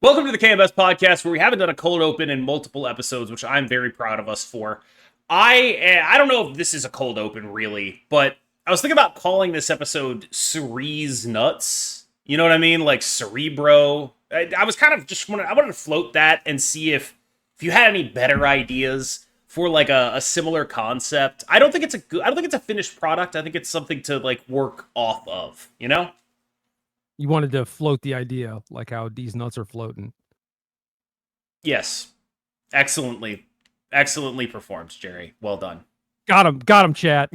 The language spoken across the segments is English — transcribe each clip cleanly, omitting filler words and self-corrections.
Welcome to the KMBest podcast, where we haven't done a cold open in multiple episodes, which I'm very proud of us for. I don't know if this is a cold open really, but I was thinking about calling this episode Cere's Nuts. You know what I mean? Like Cerebro. I was kind of I wanted to float that and see if you had any better ideas for like a similar concept. I don't think it's a finished product. I think it's something to like work off of, you know? You wanted to float the idea, like how these nuts are floating. Yes. Excellently. Excellently performed, Jerry. Well done. Got him, chat.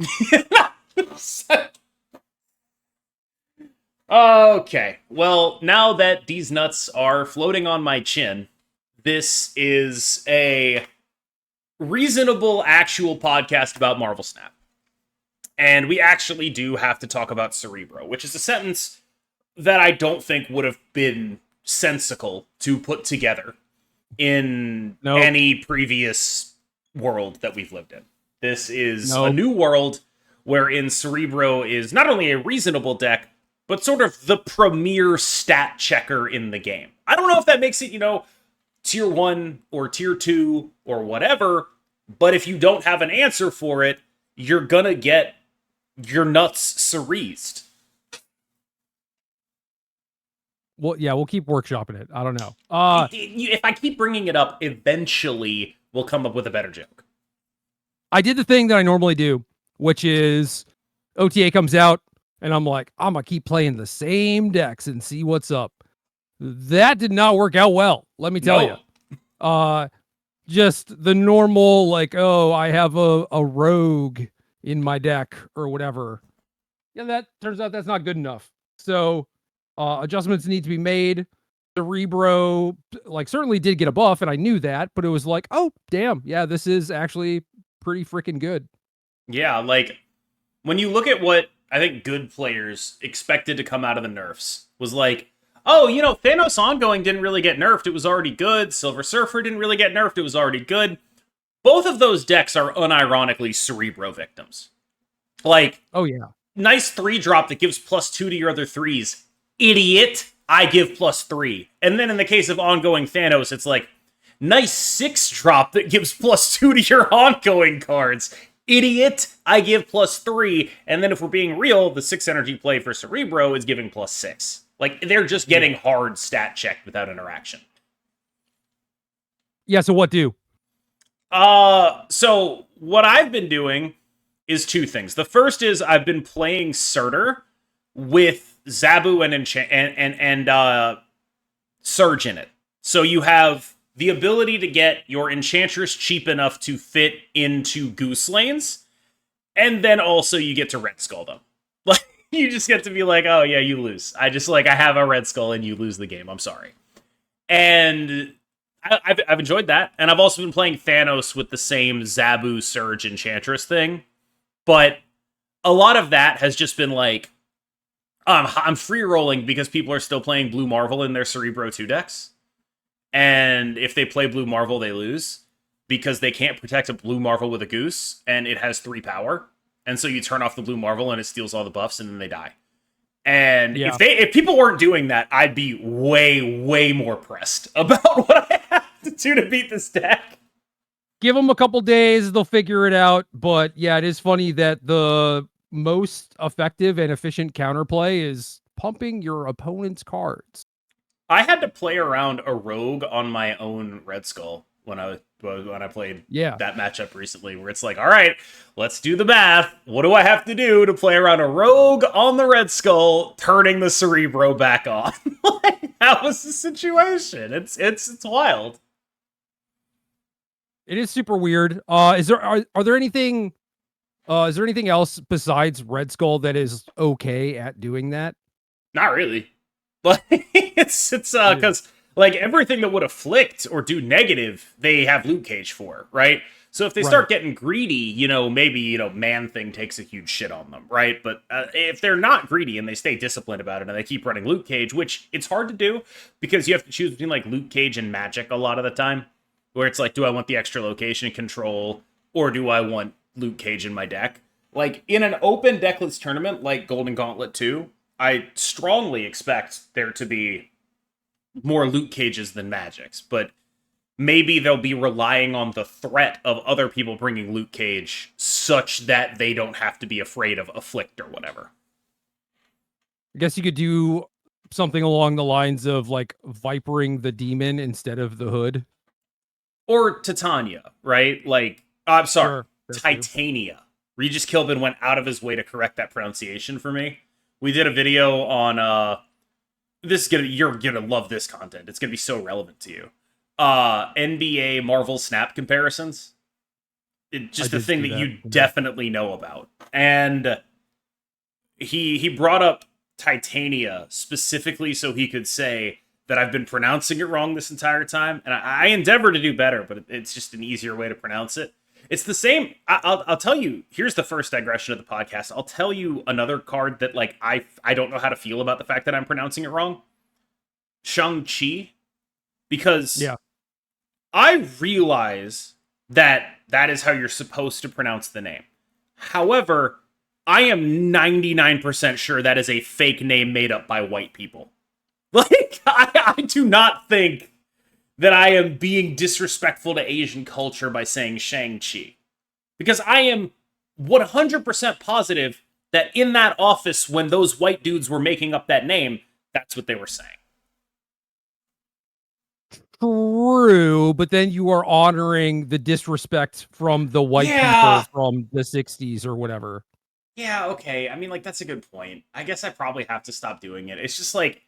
Okay. Well, now that these nuts are floating on my chin, this is a reasonable actual podcast about Marvel Snap. And we actually do have to talk about Cerebro, which is a sentence that I don't think would have been sensical to put together in any previous world that we've lived in. This is a new world wherein Cerebro is not only a reasonable deck, but sort of the premier stat checker in the game. I don't know if that makes it, tier 1 or tier 2 or whatever, but if you don't have an answer for it, you're gonna get your nuts ceresed. Well, yeah, we'll keep workshopping it. I don't know. If I keep bringing it up, eventually we'll come up with a better joke. I did the thing that I normally do, which is OTA comes out, and I'm like, I'm going to keep playing the same decks and see what's up. That did not work out well, let me tell you. Just the normal, like, oh, I have a rogue in my deck or whatever. Yeah, that turns out that's not good enough. So adjustments need to be made. Cerebro, like, certainly did get a buff, and I knew that, but it was like, oh, damn, yeah, this is actually pretty freaking good. Yeah, like, when you look at what I think good players expected to come out of the nerfs, was like, oh, Thanos Ongoing didn't really get nerfed, it was already good. Silver Surfer didn't really get nerfed, it was already good. Both of those decks are unironically Cerebro victims. Like, oh yeah, nice 3-drop that gives +2 to your other 3s. Idiot, I give +3. And then in the case of Ongoing Thanos, it's like, nice 6-drop that gives +2 to your ongoing cards. Idiot, I give +3. And then if we're being real, the 6 energy play for Cerebro is giving +6. Like, they're just getting hard stat checked without interaction. Yeah, so what do? So what I've been doing is two things. The first is I've been playing Surtur with Zabu and Surge in it. So you have the ability to get your Enchantress cheap enough to fit into Goose lanes, and then also you get to Red Skull them. Like, you just get to be like, oh yeah, you lose. I have a Red Skull and you lose the game. I'm sorry. And I've enjoyed that, and I've also been playing Thanos with the same Zabu Surge Enchantress thing, but a lot of that has just been like, I'm free rolling because people are still playing Blue Marvel in their Cerebro 2 decks. And if they play Blue Marvel, they lose because they can't protect a Blue Marvel with a Goose, and it has 3 power. And so you turn off the Blue Marvel and it steals all the buffs, and then they die. And if people weren't doing that, I'd be way, way more pressed about what I have to do to beat this deck. Give them a couple days, they'll figure it out. But yeah, it is funny that the most effective and efficient counterplay is pumping your opponent's cards. I had to play around a rogue on my own Red Skull when I played that matchup recently, where it's like, all right, let's do the math. What do I have to do to play around a rogue on the Red Skull, turning the Cerebro back on? Like, that was the situation. It's wild. It is super weird. Are there anything else besides Red Skull that is okay at doing that? Not really. But it's because like everything that would afflict or do negative, they have Luke Cage for, right? So if they start getting greedy, maybe Man Thing takes a huge shit on them, right? But if they're not greedy and they stay disciplined about it and they keep running Luke Cage, which it's hard to do because you have to choose between like Luke Cage and Magic a lot of the time, where it's like, do I want the extra location control or do I want Luke Cage in my deck? Like in an open deckless tournament like Golden Gauntlet 2, I strongly expect there to be more loot cages than magics, but maybe they'll be relying on the threat of other people bringing loot cage such that they don't have to be afraid of afflict or whatever. I guess you could do something along the lines of like vipering the demon instead of the hood. Or Titania, right? Like, I'm sorry, Sure, Titania. Regis Kilbin went out of his way to correct that pronunciation for me. We did a video on you're gonna love this content. It's gonna be so relevant to you. NBA Marvel Snap comparisons. Just a thing that you definitely know about. And he brought up Titania specifically so he could say that I've been pronouncing it wrong this entire time, and I endeavor to do better, but it's just an easier way to pronounce it. It's the same. I'll tell you. Here's the first digression of the podcast. I'll tell you another card that like I don't know how to feel about the fact that I'm pronouncing it wrong. Shang-Chi, because I realize that is how you're supposed to pronounce the name. However, I am 99% sure that is a fake name made up by white people. Like, I do not think that I am being disrespectful to Asian culture by saying Shang-Chi. Because I am 100% positive that in that office, when those white dudes were making up that name, that's what they were saying. True, but then you are honoring the disrespect from the white people from the 60s or whatever. Yeah, okay. I mean, like, that's a good point. I guess I probably have to stop doing it. It's just like,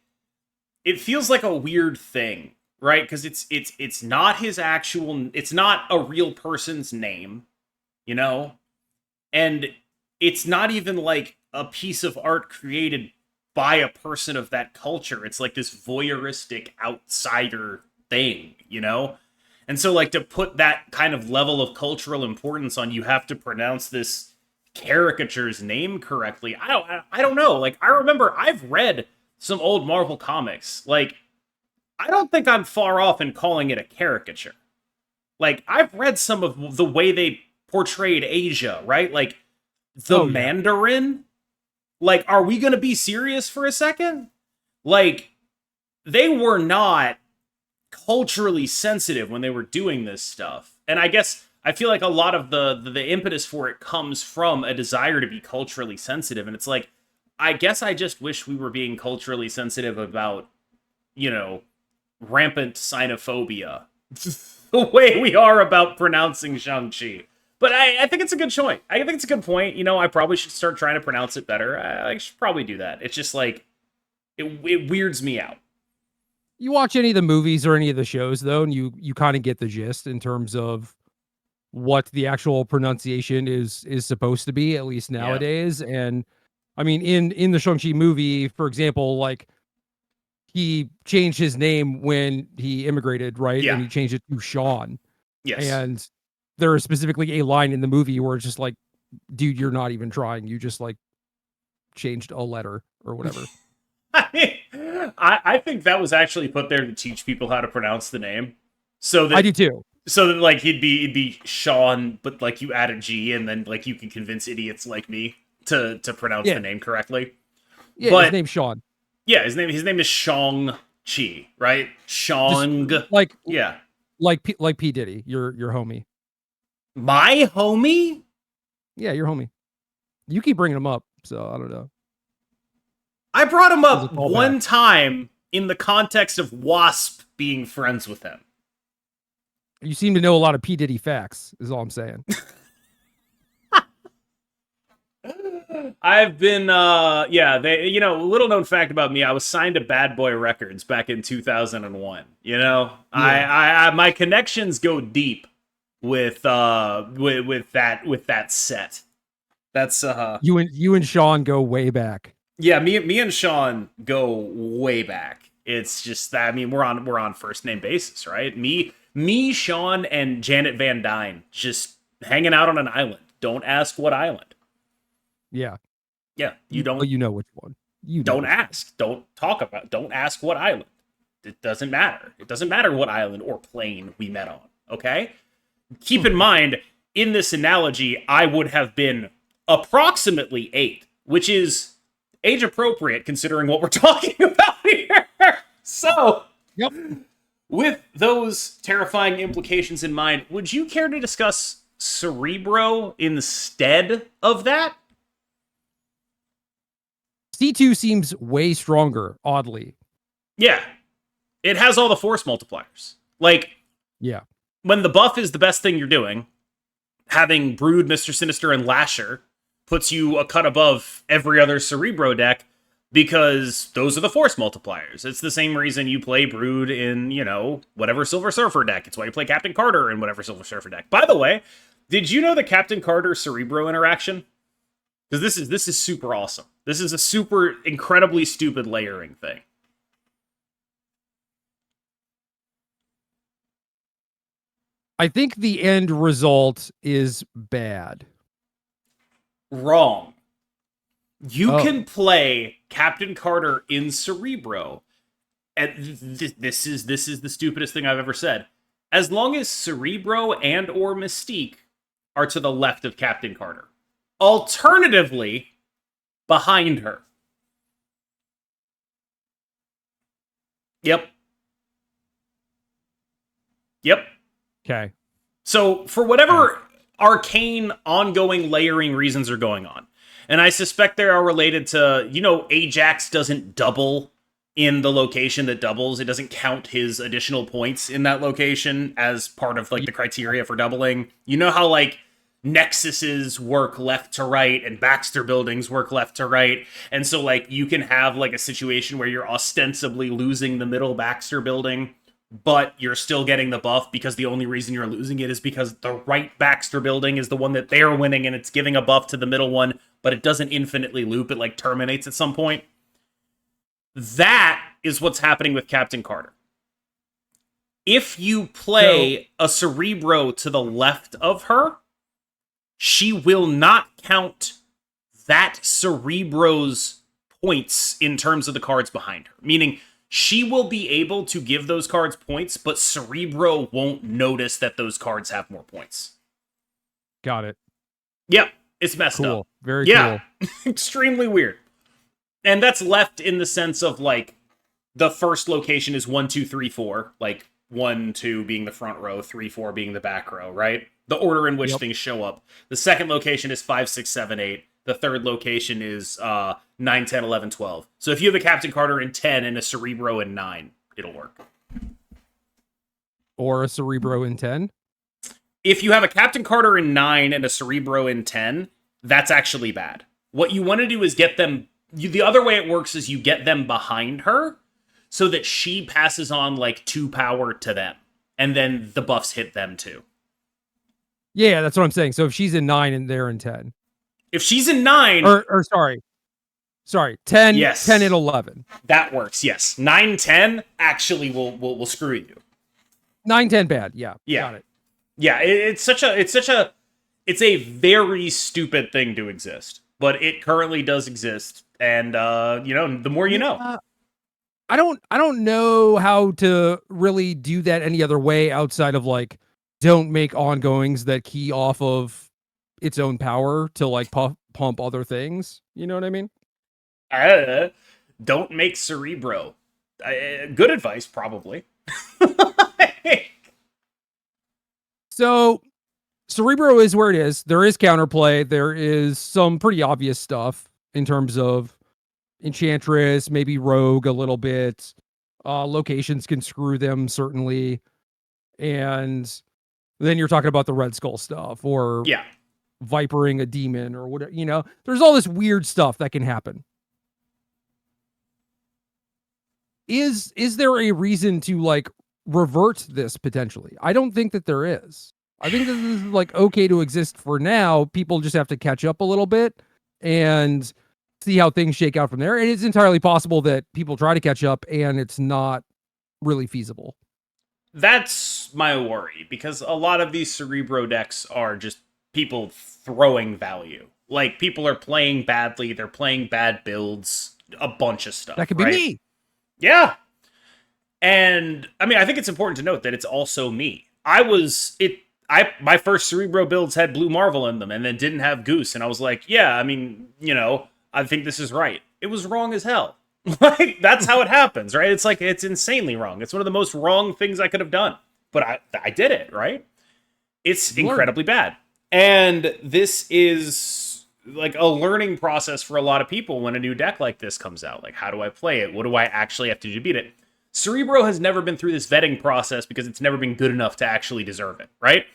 it feels like a weird thing, right? Because it's not his actual, it's not a real person's name, you know? And it's not even like a piece of art created by a person of that culture. It's like this voyeuristic outsider thing, you know? And so, like, to put that kind of level of cultural importance on, you have to pronounce this caricature's name correctly. I don't know. Like, I remember I've read some old Marvel comics. Like, I don't think I'm far off in calling it a caricature. Like, I've read some of the way they portrayed Asia, right? Like, the Mandarin. Like, are we going to be serious for a second? Like, they were not culturally sensitive when they were doing this stuff. And I guess I feel like a lot of the impetus for it comes from a desire to be culturally sensitive. And it's like, I guess I just wish we were being culturally sensitive about, you know, rampant xenophobia the way we are about pronouncing Shang-Chi. But I think it's a good choice. I think it's a good point. You know, I probably should start trying to pronounce it better. I should probably do that. It's just like, it weirds me out. You watch any of the movies or any of the shows, though, and you kind of get the gist in terms of what the actual pronunciation is supposed to be, at least nowadays. Yeah. And I mean, in the Shang-Chi movie, for example, like, he changed his name when he immigrated, right? Yeah. And he changed it to Sean. Yes. And there is specifically a line in the movie where it's just like, dude, you're not even trying. You just like changed a letter or whatever. I think that was actually put there to teach people how to pronounce the name. So that I do too. So that like he'd be Sean, but like you add a G, and then like you can convince idiots like me to pronounce the name correctly. Yeah, but his name's Sean. Yeah, his name is Shang-Chi, right? Shang. Just like P. Diddy, your homie. My homie? Yeah, your homie. You keep bringing him up, so I don't know. I brought him up one time in the context of Wasp being friends with him. You seem to know a lot of P. Diddy facts, is all I'm saying. I've been, little known fact about me, I was signed to Bad Boy Records back in 2001. You know, I my connections go deep with that set. That's you and Sean go way back. Yeah, me and Sean go way back. It's just that, I mean, we're on first name basis, right? Me, Sean, and Janet Van Dyne just hanging out on an island. Don't ask what island. Yeah. Yeah, you don't. Well, you know which one. You don't ask. Don't talk about. Don't ask what island. It doesn't matter. It doesn't matter what island or plane we met on. Okay. Keep in mind, in this analogy, I would have been approximately 8, which is age appropriate considering what we're talking about here. So Yep. With those terrifying implications in mind, would you care to discuss Cerebro instead of that? C2 seems way stronger, oddly. Yeah. It has all the force multipliers. Like, yeah, when the buff is the best thing you're doing, having Brood, Mr. Sinister, and Lasher puts you a cut above every other Cerebro deck because those are the force multipliers. It's the same reason you play Brood in, whatever Silver Surfer deck. It's why you play Captain Carter in whatever Silver Surfer deck. By the way, did you know the Captain Carter Cerebro interaction? Because this is super awesome. This is a super incredibly stupid layering thing. I think the end result is bad. Wrong. You can play Captain Carter in Cerebro, and this is the stupidest thing I've ever said. As long as Cerebro and or Mystique are to the left of Captain Carter. Alternatively, behind her. Yep. Okay. So, for whatever arcane, ongoing layering reasons are going on, and I suspect they are related to, Ajax doesn't double in the location that doubles. It doesn't count his additional points in that location as part of, the criteria for doubling. You know how, Nexuses work left to right and Baxter buildings work left to right. And so, you can have, a situation where you're ostensibly losing the middle Baxter building, but you're still getting the buff because the only reason you're losing it is because the right Baxter building is the one that they're winning and it's giving a buff to the middle one, but it doesn't infinitely loop. It terminates at some point. That is what's happening with Captain Carter. If you play a Cerebro to the left of her, she will not count that Cerebro's points in terms of the cards behind her. Meaning, she will be able to give those cards points, but Cerebro won't notice that those cards have more points. Got it. Yep, it's messed up. Very cool. Extremely weird. And that's left in the sense of, the first location is 1, 2, 3, 4. 1, 2 being the front row, 3, 4 being the back row, right? The order in which things show up. The second location is 5, 6, 7, 8. The third location is 9, 10, 11, 12. So if you have a Captain Carter in 10 and a Cerebro in 9, it'll work. Or a Cerebro in 10? If you have a Captain Carter in 9 and a Cerebro in 10, that's actually bad. What you want to do is get them... the other way it works is you get them behind her so that she passes on, 2 power to them. And then the buffs hit them too. Yeah, that's what I'm saying. So if she's in 9 and they're in 10. If she's in 9... Or sorry, 10, yes. 10 and 11. That works, yes. 9, 10 actually will screw you. 9, 10 bad, yeah. Got it. Yeah, it's a very stupid thing to exist. But it currently does exist. And, the more you know. I don't know how to really do that any other way outside of, don't make ongoings that key off of its own power to pump other things. You know what I mean? Don't make Cerebro. Good advice, probably. So Cerebro is where it is. There is counterplay. There is some pretty obvious stuff in terms of Enchantress, maybe Rogue a little bit. Locations can screw them, certainly. And then you're talking about the Red Skull stuff or vipering a demon or whatever, there's all this weird stuff that can happen. Is there a reason to revert this potentially? I don't think that there is. I think this is okay to exist for now. People just have to catch up a little bit and see how things shake out from there. And it's entirely possible that people try to catch up and it's not really feasible. That's my worry, because a lot of these Cerebro decks are just people throwing value. People are playing badly, they're playing bad builds, a bunch of stuff. That could be me. Yeah. And, I think it's important to note that it's also me. My first Cerebro builds had Blue Marvel in them and then didn't have Goose, and I was like, I think this is right. It was wrong as hell. Like, that's how it happens, right? It's like, it's insanely wrong. It's one of the most wrong things I could have done. But I did it, right? It's incredibly bad. And this is like a learning process for a lot of people when a new deck like this comes out. Like, how do I play it? What do I actually have to do to beat it? Cerebro has never been through this vetting process because it's never been good enough to actually deserve it, right?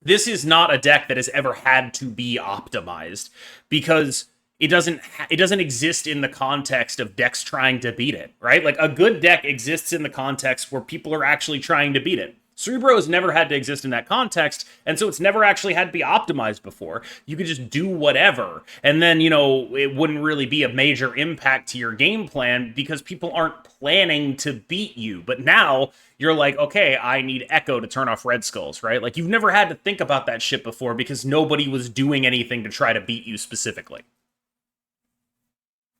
This is not a deck that has ever had to be optimized because it doesn't exist in the context of decks trying to beat it, right? Like, a good deck exists in the context where people are actually trying to beat it. Cerebro has never had to exist in that context, and so it's never actually had to be optimized before. You could just do whatever, and then, it wouldn't really be a major impact to your game plan because people aren't planning to beat you. But now you're like, okay, I need Echo to turn off Red Skulls, right? Like, you've never had to think about that shit before because nobody was doing anything to try to beat you specifically.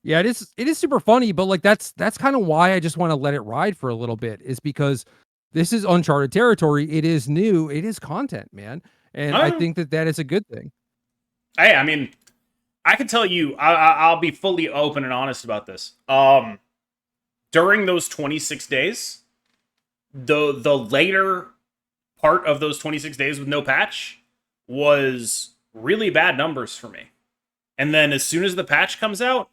Yeah, it is super funny, but like that's kind of why I just want to let it ride for a little bit, is because this is uncharted territory. It is new. It is content, man. And I think that is a good thing. Hey, I mean, I can tell you, I'll be fully open and honest about this. During those 26 days, the later part of those 26 days with no patch was really bad numbers for me. And then as soon as the patch comes out,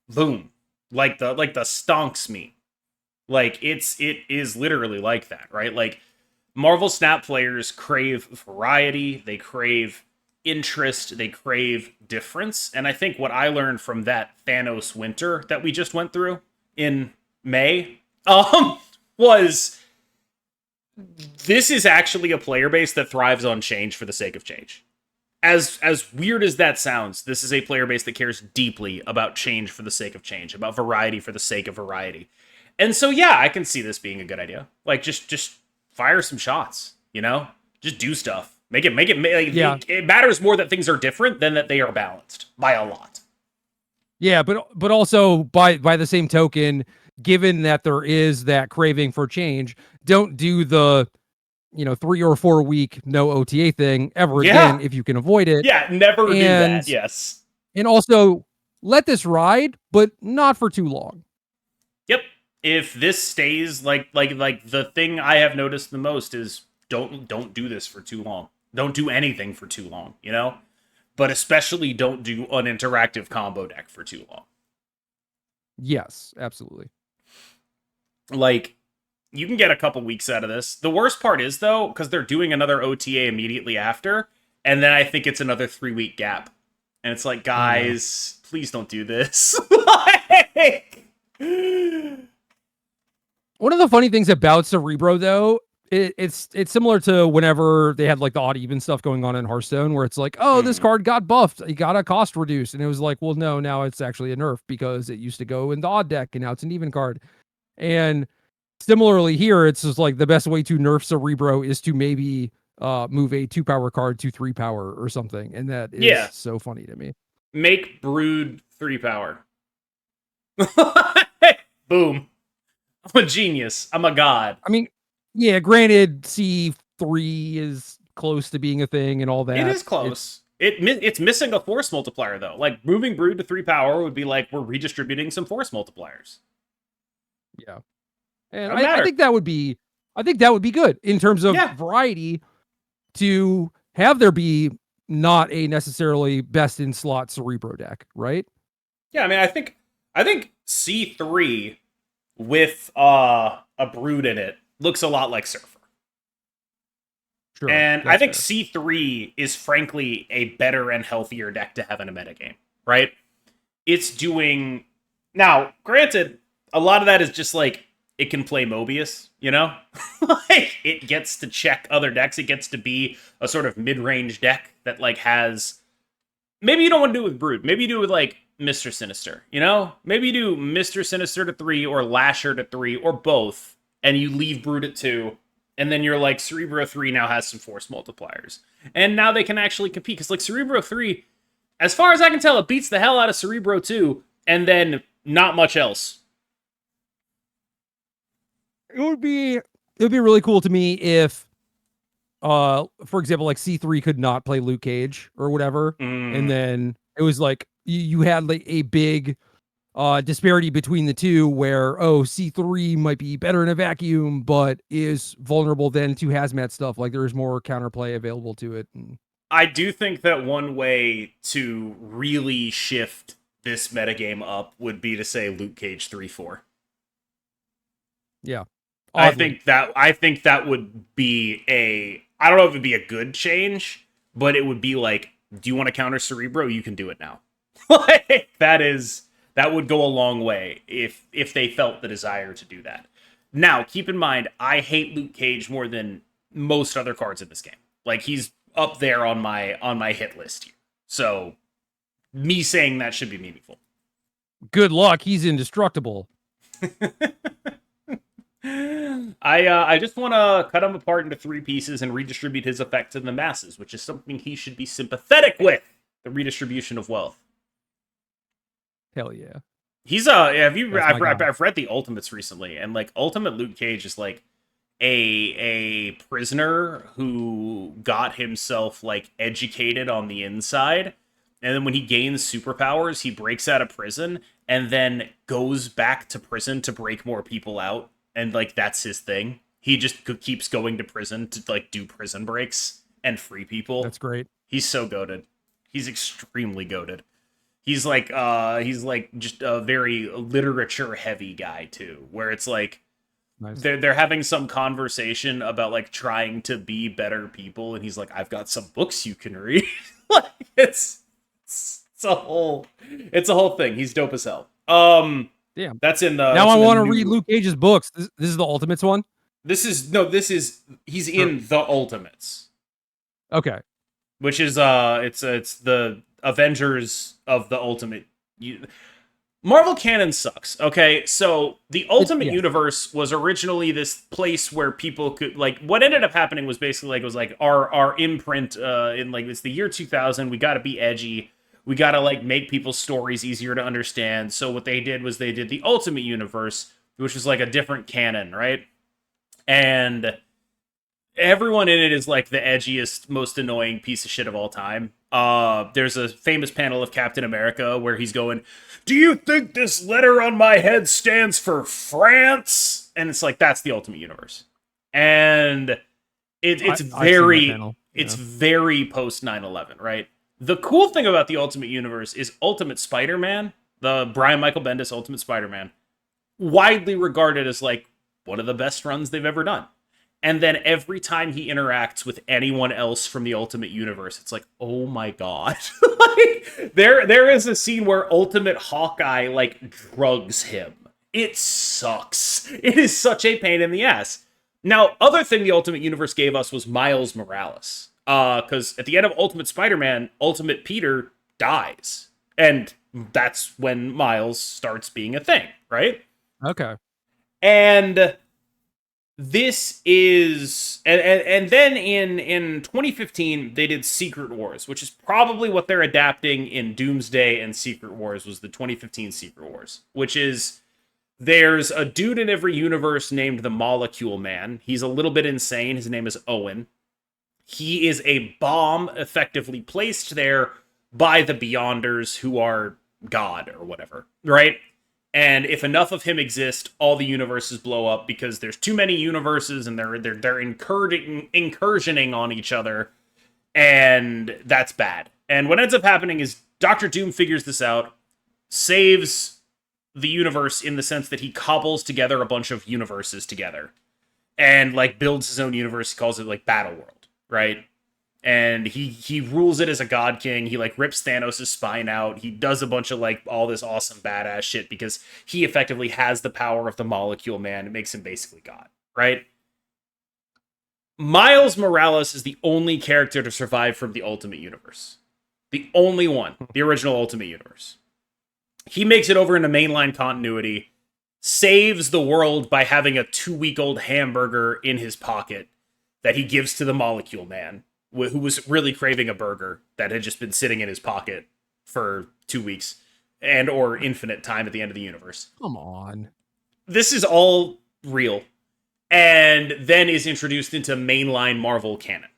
boom, like the stonks me. Like, it is literally like that, right? Like, Marvel Snap players crave variety, they crave interest, they crave difference. And I think what I learned from that Thanos winter that we just went through in May, was this is actually a player base that thrives on change for the sake of change. As weird as that sounds, this is a player base that cares deeply about change for the sake of change, about variety for the sake of variety. And so, yeah, I can see this being a good idea. Like, just fire some shots, Just do stuff. Make it. Yeah. It matters more that things are different than that they are balanced by a lot. Yeah, but also by the same token, given that there is that craving for change, don't do the 3 or 4 week no OTA thing ever again if you can avoid it. Yeah, never do that. Yes. And also let this ride, but not for too long. Yep. If this stays like the thing I have noticed the most is don't do this for too long. Don't do anything for too long, But especially don't do an interactive combo deck for too long. Yes, absolutely. Like, you can get a couple weeks out of this. The worst part is, though, because they're doing another OTA immediately after, and then I think it's another 3-week gap. And it's like, guys, please don't do this. One of the funny things about Cerebro, though, it's similar to whenever they had like the odd even stuff going on in Hearthstone, where it's like, oh, this card got buffed, it got a cost reduced, and it was like, well, no, now it's actually a nerf because it used to go in the odd deck and now it's an even card. And similarly here, it's just like the best way to nerf Cerebro is to maybe move a 2-power card to 3-power or something, and that is so funny to me. Make Brood 3-power. Boom. I'm a genius. I'm a god. I mean, yeah, granted, C3 is close to being a thing and all that. It is close. It's missing a force multiplier, though. Like, moving Brood to 3-power would be like we're redistributing some force multipliers. Yeah. And I think that would be good in terms of variety, to have there be not a necessarily best in slot Cerebro deck, right? Yeah, I mean, I think C3 with a Brood in it looks a lot like Surfer. Sure, and I think C3 is frankly a better and healthier deck to have in a metagame, right? It's doing... Now, granted, a lot of that is just like, it can play Mobius, like, it gets to check other decks. It gets to be a sort of mid-range deck that, like, has... Maybe you don't want to do it with Brood. Maybe you do it with, like, Mr. Sinister, Maybe you do Mr. Sinister to 3 or Lasher to 3 or both, and you leave Brood at 2, and then you're like, Cerebro 3 now has some force multipliers. And now they can actually compete, because, like, Cerebro 3, as far as I can tell, it beats the hell out of Cerebro 2, and then not much else. It would be really cool to me if, for example, like C3 could not play Luke Cage or whatever, and then it was like you had like a big disparity between the two where, oh, C3 might be better in a vacuum, but is vulnerable then to hazmat stuff. Like there's more counterplay available to it. And I do think that one way to really shift this metagame up would be to say Luke Cage 3-4. yeah. I Oddly. think that would be I don't know if it'd be a good change, but it would be like, do you want to counter Cerebro? You can do it now. Like, that would go a long way if they felt the desire to do that. Now, keep in mind, I hate Luke Cage more than most other cards in this game. Like, he's up there on my hit list here. So me saying that should be meaningful. Good luck. He's indestructible. I just want to cut him apart into 3 pieces and redistribute his effect to the masses, which is something he should be sympathetic with. The redistribution of wealth. Hell yeah. He's have you? I've read the Ultimates recently, and like Ultimate Luke Cage is like a prisoner who got himself like educated on the inside, and then when he gains superpowers, he breaks out of prison and then goes back to prison to break more people out, and like that's his thing. He just keeps going to prison to like do prison breaks and free people. That's great. He's so goated. He's extremely goated. He's like just a very literature heavy guy too, where it's like Nice. they're having some conversation about like trying to be better people, and he's like, I've got some books you can read. Like it's a whole thing. He's dope as hell. Yeah. That's in the Now I want to new... read Luke Cage's books. This is the Ultimates one? He's in the Ultimates. Okay. Which is it's the Avengers of the Ultimate. Marvel canon sucks. Okay, so the Ultimate Universe was originally this place where people could like. What ended up happening was basically like it was like our imprint in like it's the year 2000. We got to be edgy. We got to like make people's stories easier to understand. So what they did was they did the Ultimate Universe, which was like a different canon, right? And everyone in it is like the edgiest, most annoying piece of shit of all time. There's a famous panel of Captain America where he's going, "Do you think this letter on my head stands for France?" And it's like, that's the Ultimate Universe. And it's very post 9/11, right? The cool thing about the Ultimate Universe is Ultimate Spider-Man, the Brian Michael Bendis Ultimate Spider-Man, widely regarded as like one of the best runs they've ever done. And then every time he interacts with anyone else from the Ultimate Universe, it's like, oh my god. Like, there is a scene where Ultimate Hawkeye, like, drugs him. It sucks. It is such a pain in the ass. Now, other thing the Ultimate Universe gave us was Miles Morales. Because at the end of Ultimate Spider-Man, Ultimate Peter dies. And that's when Miles starts being a thing, right? Okay. And this is and then in 2015 they did Secret Wars, which is probably what they're adapting in Doomsday, and Secret Wars was the 2015 Secret Wars, which is there's a dude in every universe named the Molecule Man. He's a little bit insane. His name is Owen. He is a bomb effectively placed there by the Beyonders, who are God or whatever, right? And if enough of him exist, all the universes blow up because there's too many universes and they're incursioning on each other, and that's bad. And what ends up happening is Doctor Doom figures this out, saves the universe in the sense that he cobbles together a bunch of universes together, and like builds his own universe. He calls it like Battleworld, right? And he rules it as a god king. He like rips Thanos' spine out. He does a bunch of like all this awesome badass shit because he effectively has the power of the Molecule Man. It makes him basically God, right? Miles Morales is the only character to survive from the Ultimate Universe. The only one. The original Ultimate Universe. He makes it over into mainline continuity, saves the world by having a 2-week-old hamburger in his pocket that he gives to the Molecule Man, who was really craving a burger that had just been sitting in his pocket for 2 weeks and or infinite time at the end of the universe. Come on. This is all real. And then is introduced into mainline Marvel canon.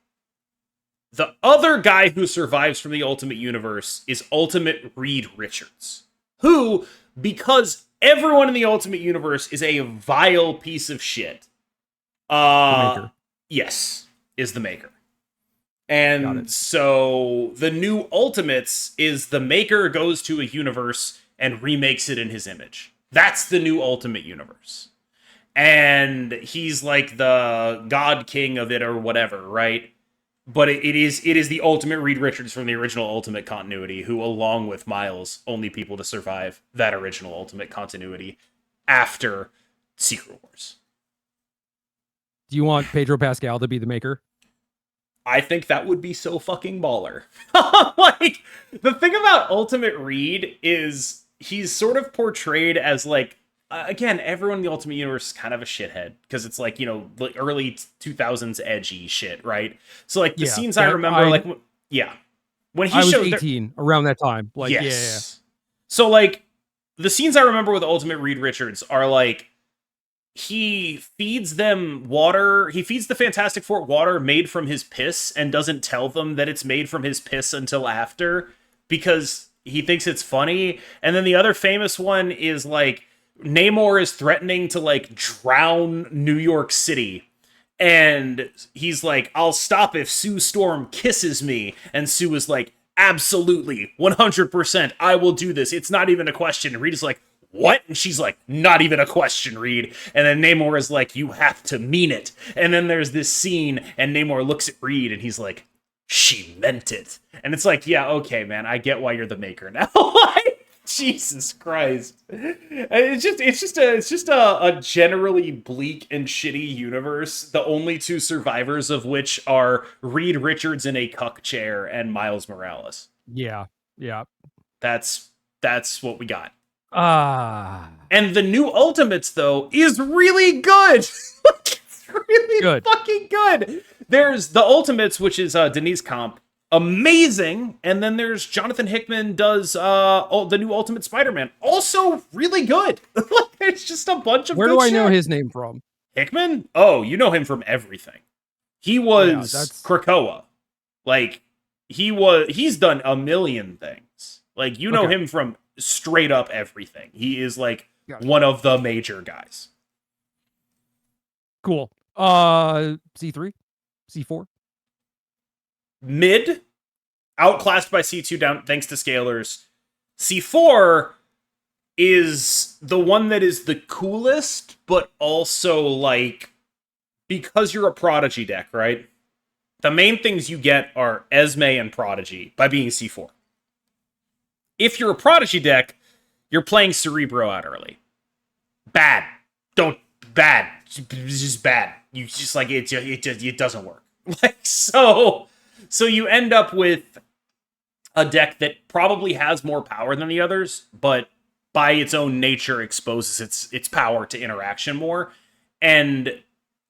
The other guy who survives from the Ultimate Universe is Ultimate Reed Richards, who, because everyone in the Ultimate Universe is a vile piece of shit. The maker. Yes, is the maker. Got And it. so the new Ultimates is the maker goes to a universe and remakes it in his image. That's the new Ultimate Universe. And he's like the god king of it or whatever, right? But it is the Ultimate Reed Richards from the original Ultimate continuity, who, along with Miles, only people to survive that original Ultimate continuity after Secret Wars. Do you want Pedro Pascal to be the maker? I think that would be so fucking baller. Like, the thing about Ultimate Reed is he's sort of portrayed as, like, again, everyone in the Ultimate Universe is kind of a shithead, because it's like, you know, like early 2000s edgy shit, right? So, like, the scenes I remember, yeah. When he I was showed 18 around that time. Like, yes. So, like, the scenes I remember with Ultimate Reed Richards are, like, he feeds them water. He feeds the Fantastic Four water made from his piss and doesn't tell them that it's made from his piss until after, because he thinks it's funny. And then the other famous one is, like, Namor is threatening to, like, drown New York City. And he's like, I'll stop if Sue Storm kisses me. And Sue is like, absolutely, 100%, I will do this. It's not even a question. And Reed is like, what? And she's like, not even a question, Reed. And then Namor is like, you have to mean it. And then there's this scene, and Namor looks at Reed, and he's like, she meant it. And it's like, yeah, okay, man, I get why you're the maker now. Like, Jesus Christ. It's just a generally bleak and shitty universe, the only two survivors of which are Reed Richards in a cuck chair and Miles Morales. Yeah. That's what we got. And the new Ultimates, though, is really good. It's really good. Fucking good. There's the Ultimates, which is Denise Comp. Amazing. And then there's Jonathan Hickman does the new Ultimate Spider-Man. Also really good. It's just a bunch of Where good do I shit. know his name from? Hickman? Oh, you know him from everything. He was Krakoa. Like, he's done a million things. Like, you know him from straight up everything. He is like one of the major guys. Cool. C3? C4? Mid, outclassed by C2 down thanks to scalers. C4 is the one that is the coolest, but also, like, because you're a Prodigy deck, right? The main things you get are Esme and Prodigy by being C4. If you're a Prodigy deck, you're playing Cerebro out early. Bad. Bad. It's just bad. You just, like, it doesn't work. Like, so you end up with a deck that probably has more power than the others, but by its own nature exposes its power to interaction more. And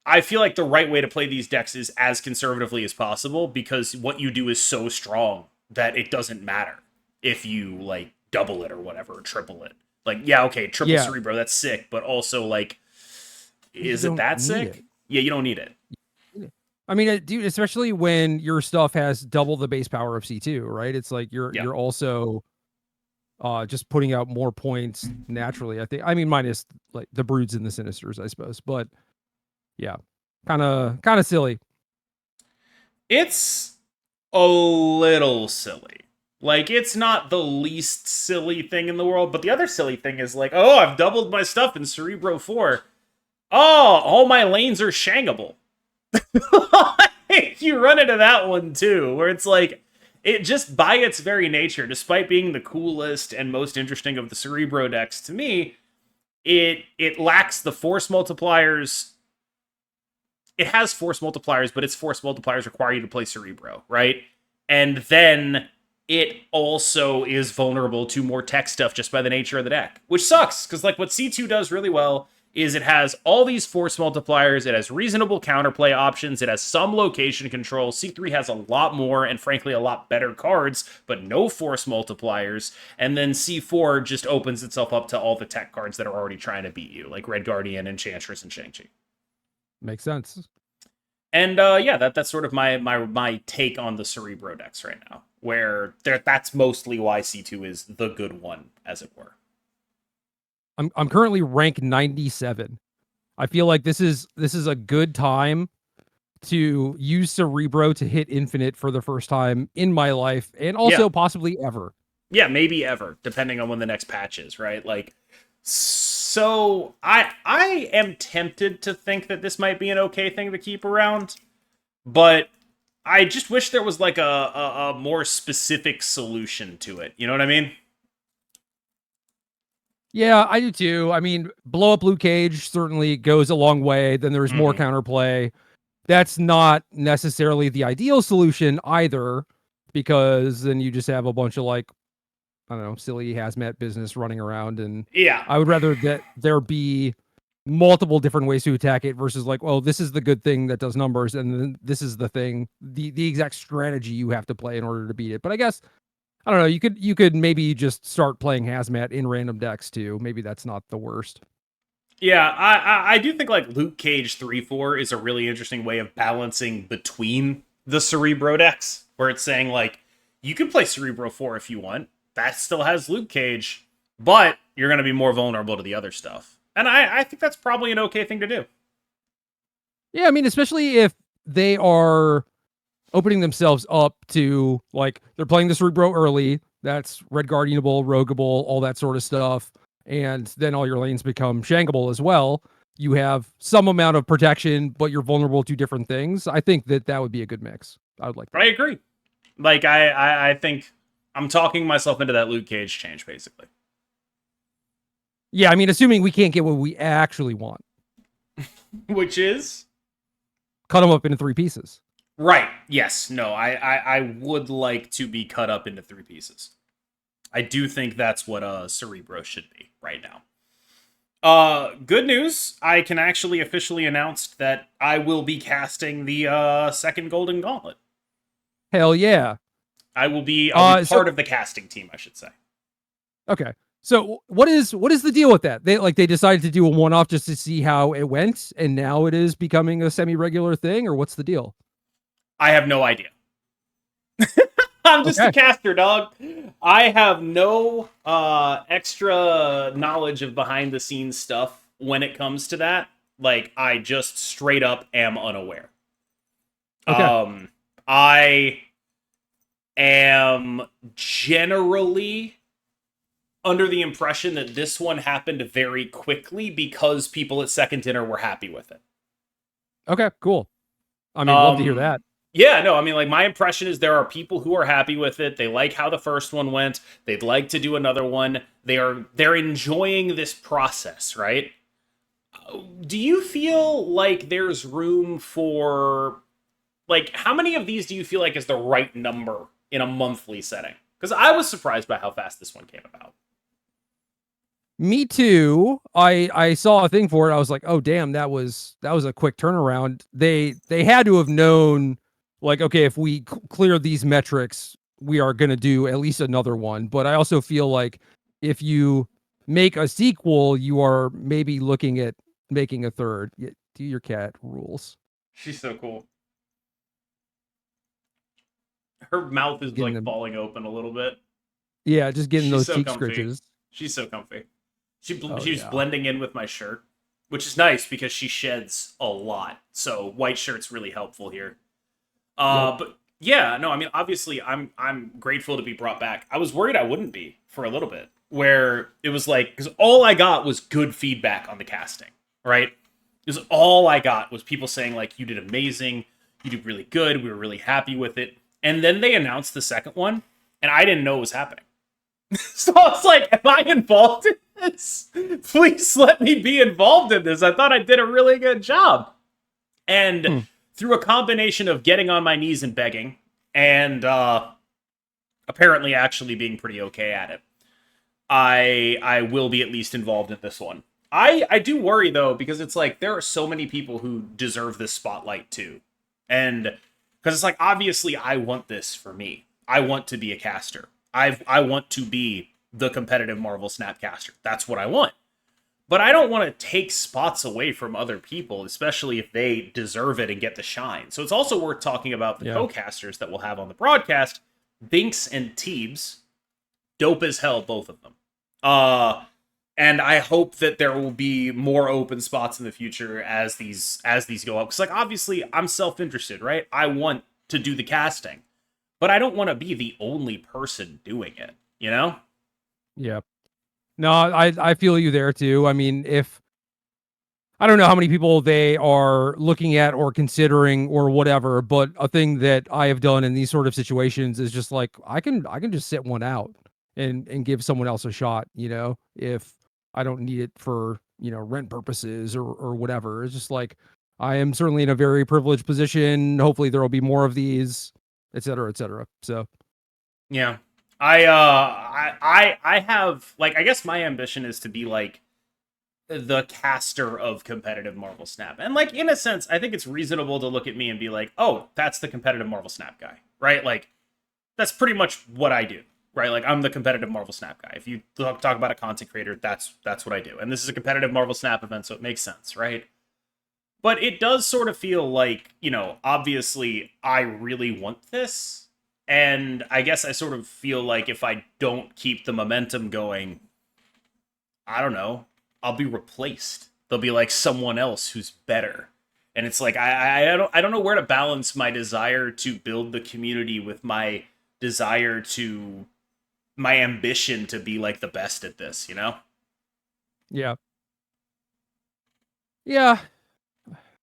I feel like the right way to play these decks is as conservatively as possible, because what you do is so strong that it doesn't matter if you, like, double it or whatever, or triple it. Like, yeah, okay, triple Cerebro, that's sick, but also, like, is it that sick? Yeah, you don't need it. I mean, dude, especially when your stuff has double the base power of C2, right? It's like you're also just putting out more points naturally, I think. I mean, minus, like, the Broods and the Sinisters, I suppose. But yeah, kind of silly. It's a little silly. Like, it's not the least silly thing in the world, but the other silly thing is, like, oh, I've doubled my stuff in Cerebro 4. Oh, all my lanes are shangable. You run into that one too, where it's like, it just by its very nature, despite being the coolest and most interesting of the Cerebro decks to me, it lacks the force multipliers. It has force multipliers, but its force multipliers require you to play Cerebro, right? And then it also is vulnerable to more tech stuff just by the nature of the deck, which sucks, because, like, what C2 does really well is it has all these force multipliers, it has reasonable counterplay options, it has some location control. C3 has a lot more, and frankly a lot better cards, but no force multipliers. And then C4 just opens itself up to all the tech cards that are already trying to beat you, like Red Guardian, Enchantress, and Shang-Chi. Makes sense. And that's sort of my take on the Cerebro decks right now, where that's mostly why C2 is the good one, as it were. I'm currently rank 97. I feel like this is a good time to use Cerebro to hit infinite for the first time in my life, and Yeah. also possibly ever. Yeah, maybe ever, depending on when the next patch is, right? Like, so I am tempted to think that this might be an okay thing to keep around, but I just wish there was like a more specific solution to it. You know what I mean? Yeah, I do too. I mean, blow up Luke Cage certainly goes a long way. Then there's more Mm-hmm. counterplay. That's not necessarily the ideal solution either, because then you just have a bunch of like, I don't know, silly hazmat business running around. And Yeah. I would rather that there be multiple different ways to attack it versus like, well, this is the good thing that does numbers, and then this is the thing, the exact strategy you have to play in order to beat it. But I guess I don't know. You could maybe just start playing hazmat in random decks too. Maybe that's not the worst. Yeah, I do think like Luke Cage 3/4 is a really interesting way of balancing between the Cerebro decks, where it's saying like you can play Cerebro 4 if you want. That still has Luke Cage, but you're gonna be more vulnerable to the other stuff. And I think that's probably an okay thing to do. Yeah, I mean, especially if they are opening themselves up to like they're playing the Cerebro early. That's Red Guardianable, Rogueable, all that sort of stuff. And then all your lanes become Shankable as well. You have some amount of protection, but you're vulnerable to different things. I think that that would be a good mix. I would like that. I agree. Like I think I'm talking myself into that Luke Cage change, basically. Yeah, I mean, assuming we can't get what we actually want, Which is cut them up into 3 pieces. right. Yes. No. I would like to be cut up into 3 pieces. I do think that's what Cerebro should be right now. Good news. I can actually officially announce that I will be casting the second Golden Gauntlet. Hell yeah. I'll be part So of the casting team, I should say. okay. So what is the deal with that? They decided to do a one-off just to see how it went, and now it is becoming a semi-regular thing, or what's the deal? I have no idea. I'm just a caster, dog. I have no extra knowledge of behind the scenes stuff when it comes to that. Like, I just straight up am unaware. Okay. I am generally under the impression that this one happened very quickly because people at Second Dinner were happy with it. Okay, cool. I mean, love to hear that. Yeah, no, I mean, like, my impression is there are people who are happy with it. They like how the first one went. They'd like to do another one. They're enjoying this process, right? Do you feel like there's room for, like, how many of these do you feel like is the right number in a monthly setting? Because I was surprised by how fast this one came about. Me too. I saw a thing for it. I was like, oh damn, that was a quick turnaround. They had to have known, like, okay, if we clear these metrics, we are going to do at least another one. But I also feel like if you make a sequel, you are maybe looking at making a third. Do your cat rules. She's so cool. Her mouth is like falling open a little bit. Yeah, just getting She's those so cheek comfy. scritches. She's so comfy. She's blending in with my shirt, which is nice because she sheds a lot. So white shirt's really helpful here. But yeah, no, I mean, obviously I'm grateful to be brought back. I was worried I wouldn't be for a little bit, where it was like, because all I got was good feedback on the casting, right? Because all I got was people saying like, you did amazing, you did really good, we were really happy with it. And then they announced the second one, and I didn't know what was happening. So I was like, am I involved in this? Please let me be involved in this. I thought I did a really good job. And through a combination of getting on my knees and begging, and apparently actually being pretty okay at it, I will be at least involved in this one. I do worry, though, because it's like, there are so many people who deserve this spotlight, too. And because it's like, obviously, I want this for me. I want to be a caster. I want to be the competitive Marvel Snapcaster. That's what I want. But I don't want to take spots away from other people, especially if they deserve it and get the shine. So it's also worth talking about the co-casters that we'll have on the broadcast. Binks and Teebs. Dope as hell, both of them. And I hope that there will be more open spots in the future as these go up. Because like obviously I'm self-interested, right? I want to do the casting, but I don't want to be the only person doing it, you know? Yeah. No, I feel you there too. I mean, if I don't know how many people they are looking at or considering or whatever, but a thing that I have done in these sort of situations is just like I can just sit one out and give someone else a shot, you know, if I don't need it for, you know, rent purposes or whatever. It's just like I am certainly in a very privileged position. Hopefully there will be more of these, et cetera, et cetera. So Yeah. I have like I guess my ambition is to be like the caster of competitive Marvel Snap. And like in a sense, I think it's reasonable to look at me and be like, "Oh, that's the competitive Marvel Snap guy." Right? Like that's pretty much what I do. Right? Like I'm the competitive Marvel Snap guy. If you talk about a content creator, that's what I do. And this is a competitive Marvel Snap event, so it makes sense, right? But it does sort of feel like, you know, obviously I really want this. And I guess I sort of feel like if I don't keep the momentum going, I don't know, I'll be replaced. There'll be like someone else who's better. And it's like I don't know where to balance my desire to build the community with my desire to my ambition to be like the best at this, you know? yeah. Yeah.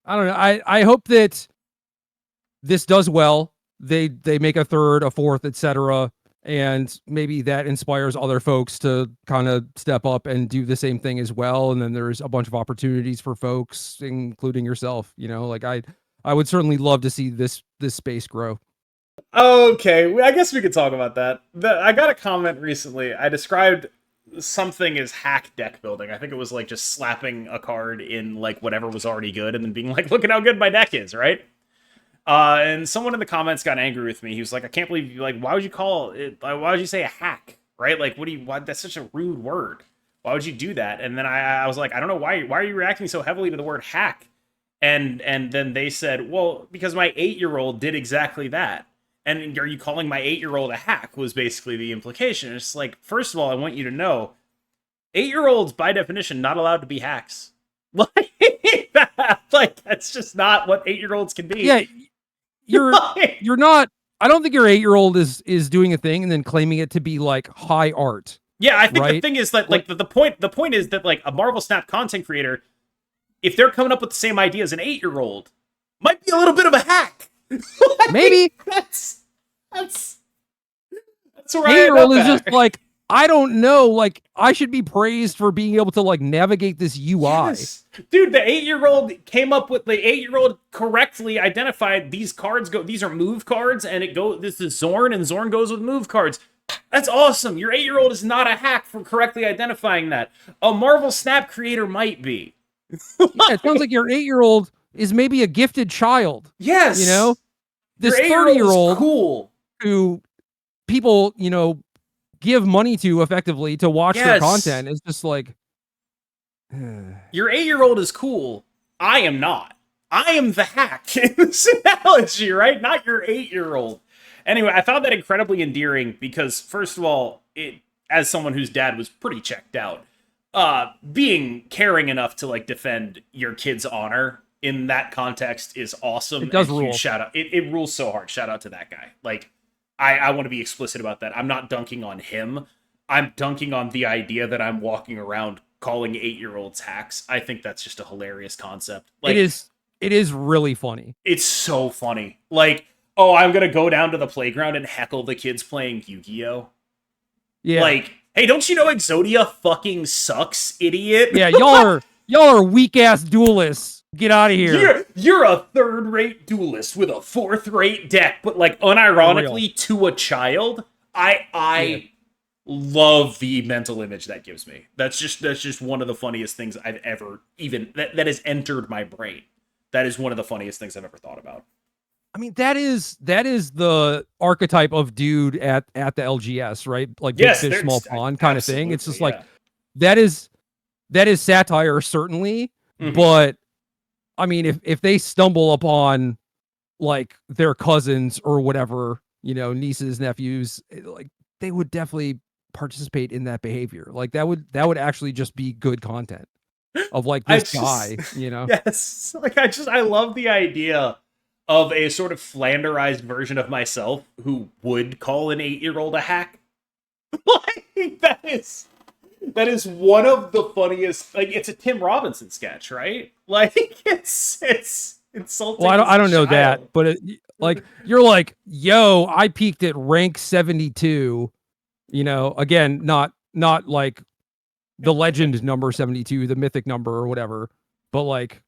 I don't know. I hope that this does well. They make a third, a fourth, etc. And maybe that inspires other folks to kind of step up and do the same thing as well. And then there's a bunch of opportunities for folks, including yourself. You know, like I would certainly love to see this space grow. Okay, I guess we could talk about that. I got a comment recently. I described something as hack deck building. I think it was like just slapping a card in like whatever was already good and then being like, look at how good my deck is, right? And someone in the comments got angry with me. He was like, I can't believe you, like, why would you call it, why would you say a hack, right? Like, why, that's such a rude word. Why would you do that? And then I was like, I don't know why are you reacting so heavily to the word hack? And then they said, well, because my 8-year-old did exactly that. And are you calling my 8-year-old a hack was basically the implication. It's like, first of all, I want you to know, 8-year-olds, by definition, not allowed to be hacks. Like, that's just not what 8-year-olds can be. Yeah, you're not. I don't think your 8-year-old is doing a thing and then claiming it to be like high art. Yeah, I think right? the thing is that like the point is that like a Marvel Snap content creator, if they're coming up with the same idea as an 8-year-old, might be a little bit of a hack. Maybe that's where 8-year-old is just like, I don't know, like I should be praised for being able to like navigate this UI. Yes. Dude, the 8-year-old came up with the 8-year-old correctly identified these cards these are move cards, and this is Zorn, and Zorn goes with move cards. That's awesome. Your 8-year-old is not a hack for correctly identifying that. A Marvel Snap creator might be. Yeah, it sounds like your 8-year-old is maybe a gifted child. Yes. You know? This your 30-year-old cool. Who people, you know, give money to effectively to watch their content is just like your 8-year-old is cool. I am not. I am the hack in this analogy, right? Not your 8-year-old. Anyway, I found that incredibly endearing because, first of all, as someone whose dad was pretty checked out, being caring enough to like defend your kid's honor in that context is awesome. It does rule. Shout out. It rules so hard. Shout out to that guy. Like, I want to be explicit about that. I'm not dunking on him. I'm dunking on the idea that I'm walking around calling 8-year-olds hacks. I think that's just a hilarious concept. Like, it is really funny. It's so funny. Like, oh, I'm gonna go down to the playground and heckle the kids playing Yu-Gi-Oh! Yeah. Like, hey, don't you know Exodia fucking sucks, idiot? Yeah, y'all are weak ass duelists. Get out of here. You're a third-rate duelist with a fourth-rate deck, but like unironically to a child. I love the mental image that gives me. That's just one of the funniest things I've ever that has entered my brain. That is one of the funniest things I've ever thought about. I mean, that is the archetype of dude at the LGS, right? Like big fish, small pond kind of thing. It's just like that is satire, certainly. Mm-hmm. But I mean, if they stumble upon like their cousins or whatever, you know, nieces, nephews, like they would definitely participate in that behavior. Like that would actually just be good content of like I this just, guy, you know? yes, like I love the idea of a sort of flanderized version of myself who would call an 8-year-old a hack. Like that is one of the funniest. Like it's a Tim Robinson sketch, right? Like it's insulting. Well, I don't know child. that, but like you're like, yo, I peaked at rank 72. You know, again, not like the legend number 72, the mythic number or whatever, but like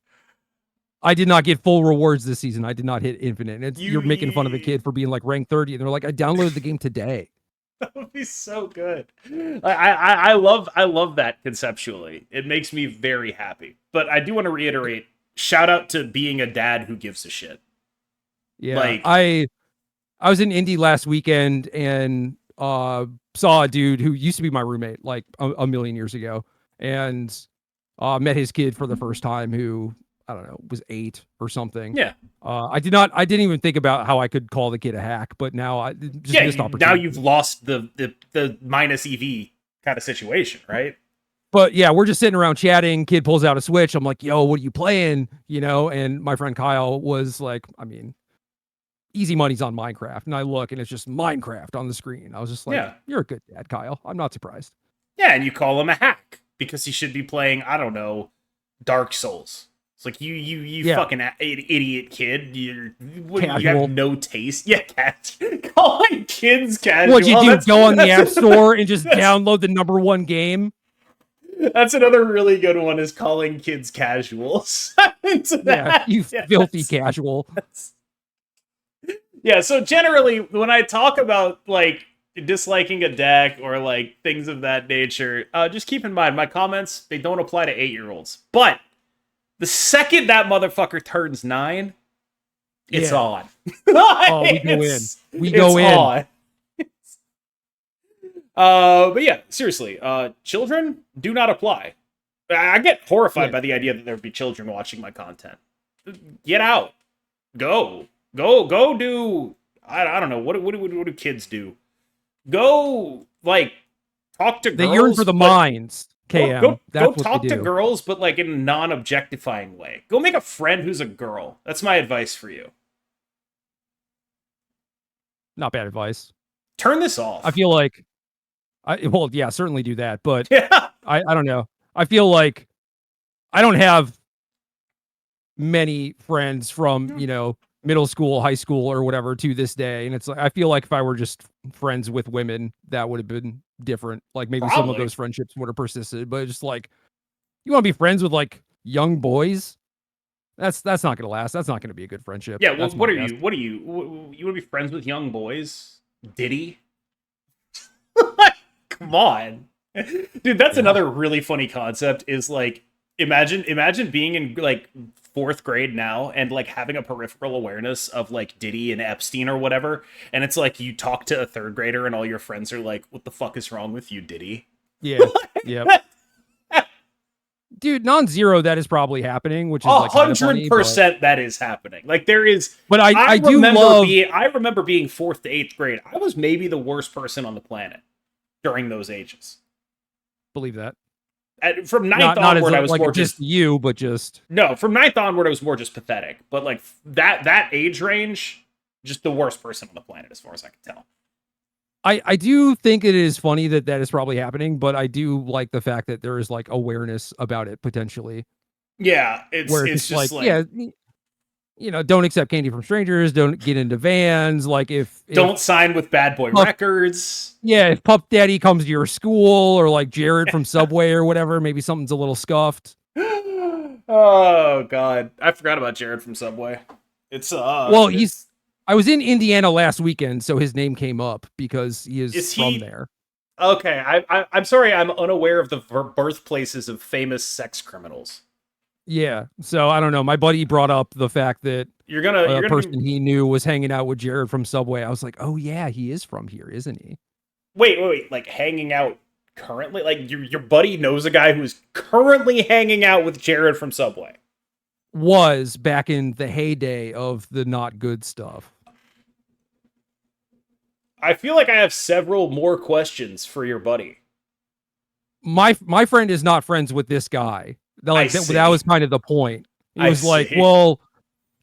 I did not get full rewards this season. I did not hit infinite. And you're making fun of a kid for being like rank 30, and they're like, I downloaded the game today. That would be so good. I love that conceptually. It makes me very happy. But I do want to reiterate, shout out to being a dad who gives a shit. Yeah. Like, I was in Indy last weekend and saw a dude who used to be my roommate like a million years ago, and met his kid for the first time, who I don't know, was 8 or something. Yeah. I didn't even think about how I could call the kid a hack, but now I just missed opportunity. Now you've lost the minus EV kind of situation, right? But yeah, we're just sitting around chatting. Kid pulls out a Switch. I'm like, yo, what are you playing? You know, and my friend Kyle was like, I mean, easy money's on Minecraft. And I look and it's just Minecraft on the screen. I was just like, yeah, you're a good dad, Kyle. I'm not surprised. Yeah, and you call him a hack because he should be playing, I don't know, Dark Souls. It's like you fucking idiot kid. You have no taste. Yeah, calling kids casual. What'd you do? Go on the App Store and just download the #1 game? That's another really good one, is calling kids casuals. Yeah, you filthy casual. Yeah, so generally, when I talk about, like, disliking a deck or, like, things of that nature, just keep in mind, my comments, they don't apply to 8-year-olds. But the second that motherfucker turns 9, it's on. Oh, we go in. We go in. On. But yeah, seriously, children do not apply. I get horrified by the idea that there would be children watching my content. Get out. Go do, I don't know, what do kids do? Go, like, talk to girls. They yearn for the minds, KM. Go talk to girls, but, like, in a non-objectifying way. Go make a friend who's a girl. That's my advice for you. Not bad advice. Turn this off. I feel like, well, yeah, certainly do that, but I don't know. I feel like I don't have many friends from, you know, middle school, high school, or whatever to this day. And it's like, I feel like if I were just friends with women, that would have been different. Like maybe some of those friendships would have persisted, but just like, you want to be friends with like young boys? That's not going to last. That's not going to be a good friendship. Yeah. Well, what are you want to be friends with young boys? Diddy? Come on. Dude, that's another really funny concept, is like, imagine being in like 4th grade now and like having a peripheral awareness of like Diddy and Epstein or whatever, and it's like you talk to a 3rd grader and all your friends are like, what the fuck is wrong with you, Diddy? Yeah. Yeah. Dude, non-zero, that is probably happening, which is like 100% that is happening. Like there is, but I remember being 4th to 8th grade. I was maybe the worst person on the planet during those ages. Believe that. From 9th onward, I was like more just you, but just no. From 9th onward, I was more just pathetic. But like that age range, just the worst person on the planet, as far as I can tell. I do think it is funny that is probably happening, but I do like the fact that there is like awareness about it potentially. Yeah, it's just like yeah, you know, don't accept candy from strangers, don't get into vans, like if don't sign with Bad Boy Records. Yeah, if Pup Daddy comes to your school, or like Jared from Subway or whatever, maybe something's a little scuffed. Oh God, I forgot about Jared from Subway. It's well, I was in Indiana last weekend, so his name came up because he is from there. Okay, I'm sorry, I'm unaware of the birthplaces of famous sex criminals. Yeah, so I don't know. My buddy brought up the fact that a person he knew was hanging out with Jared from Subway. I was like, oh yeah, he is from here, isn't he? Wait, like hanging out currently? Like your buddy knows a guy who's currently hanging out with Jared from Subway? Was back in the heyday of the not good stuff. I feel like I have several more questions for your buddy. My friend is not friends with this guy. I That was see. kind of the point. He I was like, see. well,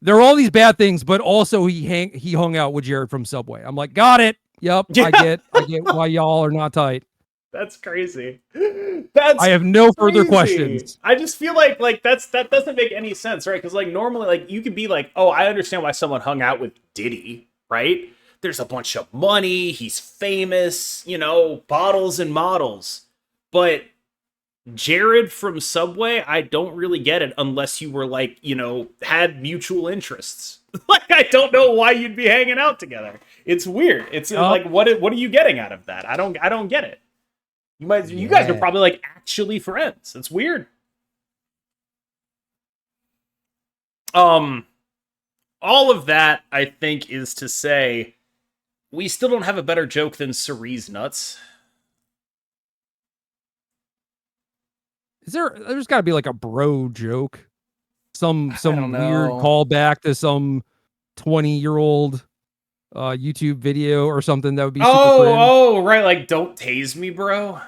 there are all these bad things, but also he hung out with Jared from Subway. I'm like, got it. Yep, Yeah, I get why y'all are not tight. that's crazy. I That's have no further crazy. questions. I just feel like that doesn't make any sense, right? Because like normally, like you could be like, oh, I understand why someone hung out with Diddy, right? There's a bunch of money. He's famous, bottles and models. But Jared from Subway, I don't really get it unless you were like, had mutual interests. Like I don't know why you'd be hanging out together. It's weird. It's like what are you getting out of that? I don't get it. You guys are probably like actually friends. It's weird. All of that I think is to say we still don't have a better joke than Cerie's nuts. There's got to be like a bro joke. Some don't weird know. callback to some 20-year-old YouTube video or something that would be super cringe. Oh, right, like don't tase me, bro.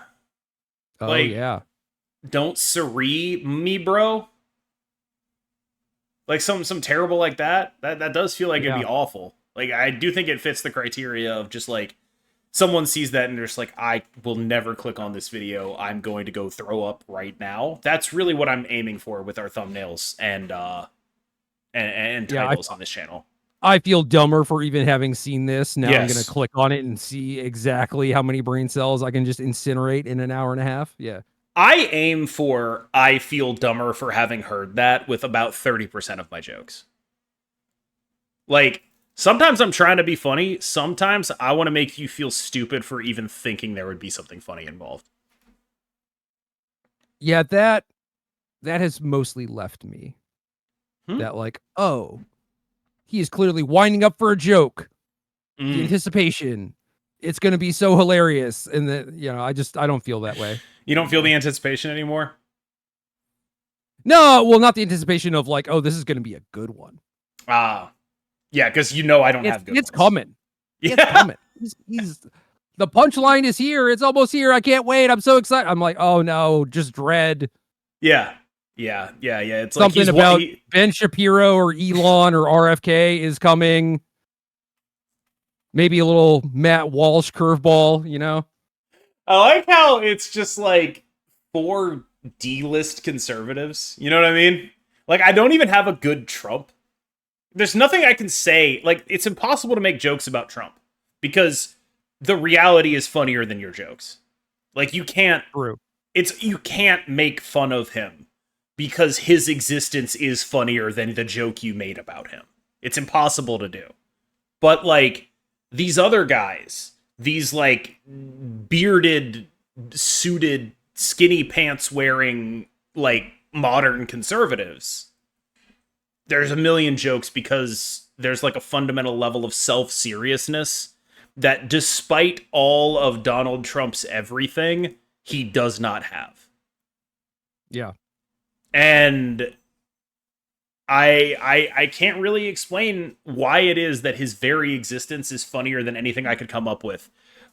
Oh Like yeah. don't Cerie me, bro. Like some terrible like that. That does feel like it'd be awful. Like I do think it fits the criteria of just like someone sees that and they're just like, I will never click on this video. I'm going to go throw up right now. That's really what I'm aiming for with our thumbnails and titles on this channel. I feel dumber for even having seen this. Now Yes. I'm going to click on it and see exactly how many brain cells I can just incinerate in an hour and a half. Yeah. I aim for I feel dumber for having heard that with about 30% of my jokes. Like, sometimes I'm trying to be funny. Sometimes I want to make you feel stupid for even thinking there would be something funny involved. Yeah, that has mostly left me. That like, oh, he is clearly winding up for a joke. The anticipation. It's going to be so hilarious. And that, I don't feel that way. You don't feel the anticipation anymore? No, well, not the anticipation of like, oh, this is going to be a good one. Yeah, because I don't have good It's ones. coming. Yeah. It's coming. He's the punchline is here. It's almost here. I can't wait. I'm so excited. I'm like, oh no, just dread. Yeah. It's something like about Ben Shapiro or Elon or RFK is coming. Maybe a little Matt Walsh curveball, I like how it's just like 4 D-list conservatives. You know what I mean? Like, I don't even have a good Trump. There's nothing I can say. Like, it's impossible to make jokes about Trump because the reality is funnier than your jokes. Like, you can't make fun of him because his existence is funnier than the joke you made about him. It's impossible to do. But like these other guys, these like bearded, suited, skinny pants wearing like modern conservatives, there's a million jokes because there's like a fundamental level of self-seriousness that despite all of Donald Trump's everything, he does not have. Yeah. And I can't really explain why it is that his very existence is funnier than anything I could come up with.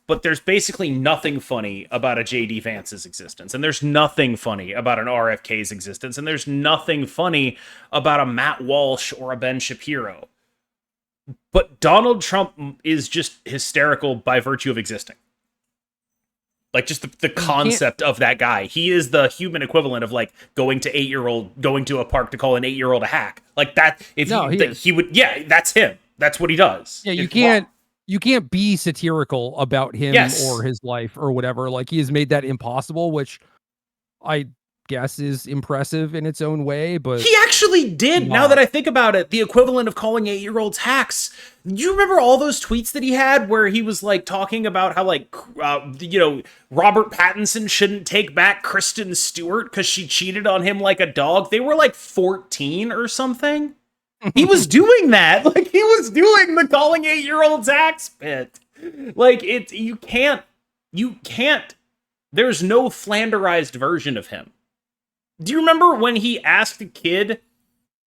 But there's basically nothing funny about a J.D. Vance's existence. And there's nothing funny about an RFK's existence. And there's nothing funny about a Matt Walsh or a Ben Shapiro. But Donald Trump is just hysterical by virtue of existing. Like, just the concept of that guy. He is the human equivalent of, like, going to a park to call an 8-year-old a hack. Like, that, he would, yeah, that's him. That's what he does. Yeah, you can't be satirical about him or his life or whatever. Like, he has made that impossible, which I guess is impressive in its own way, but he actually did. Now that I think about it, the equivalent of calling 8-year-olds hacks. Do you remember all those tweets that he had where he was like talking about how like Robert Pattinson shouldn't take back Kristen Stewart because she cheated on him like a dog? They were like 14 or something. He was doing that. Like, he was doing the calling 8-year-olds hacks bit. Like, you can't. There's no Flanderized version of him. Do you remember when he asked a kid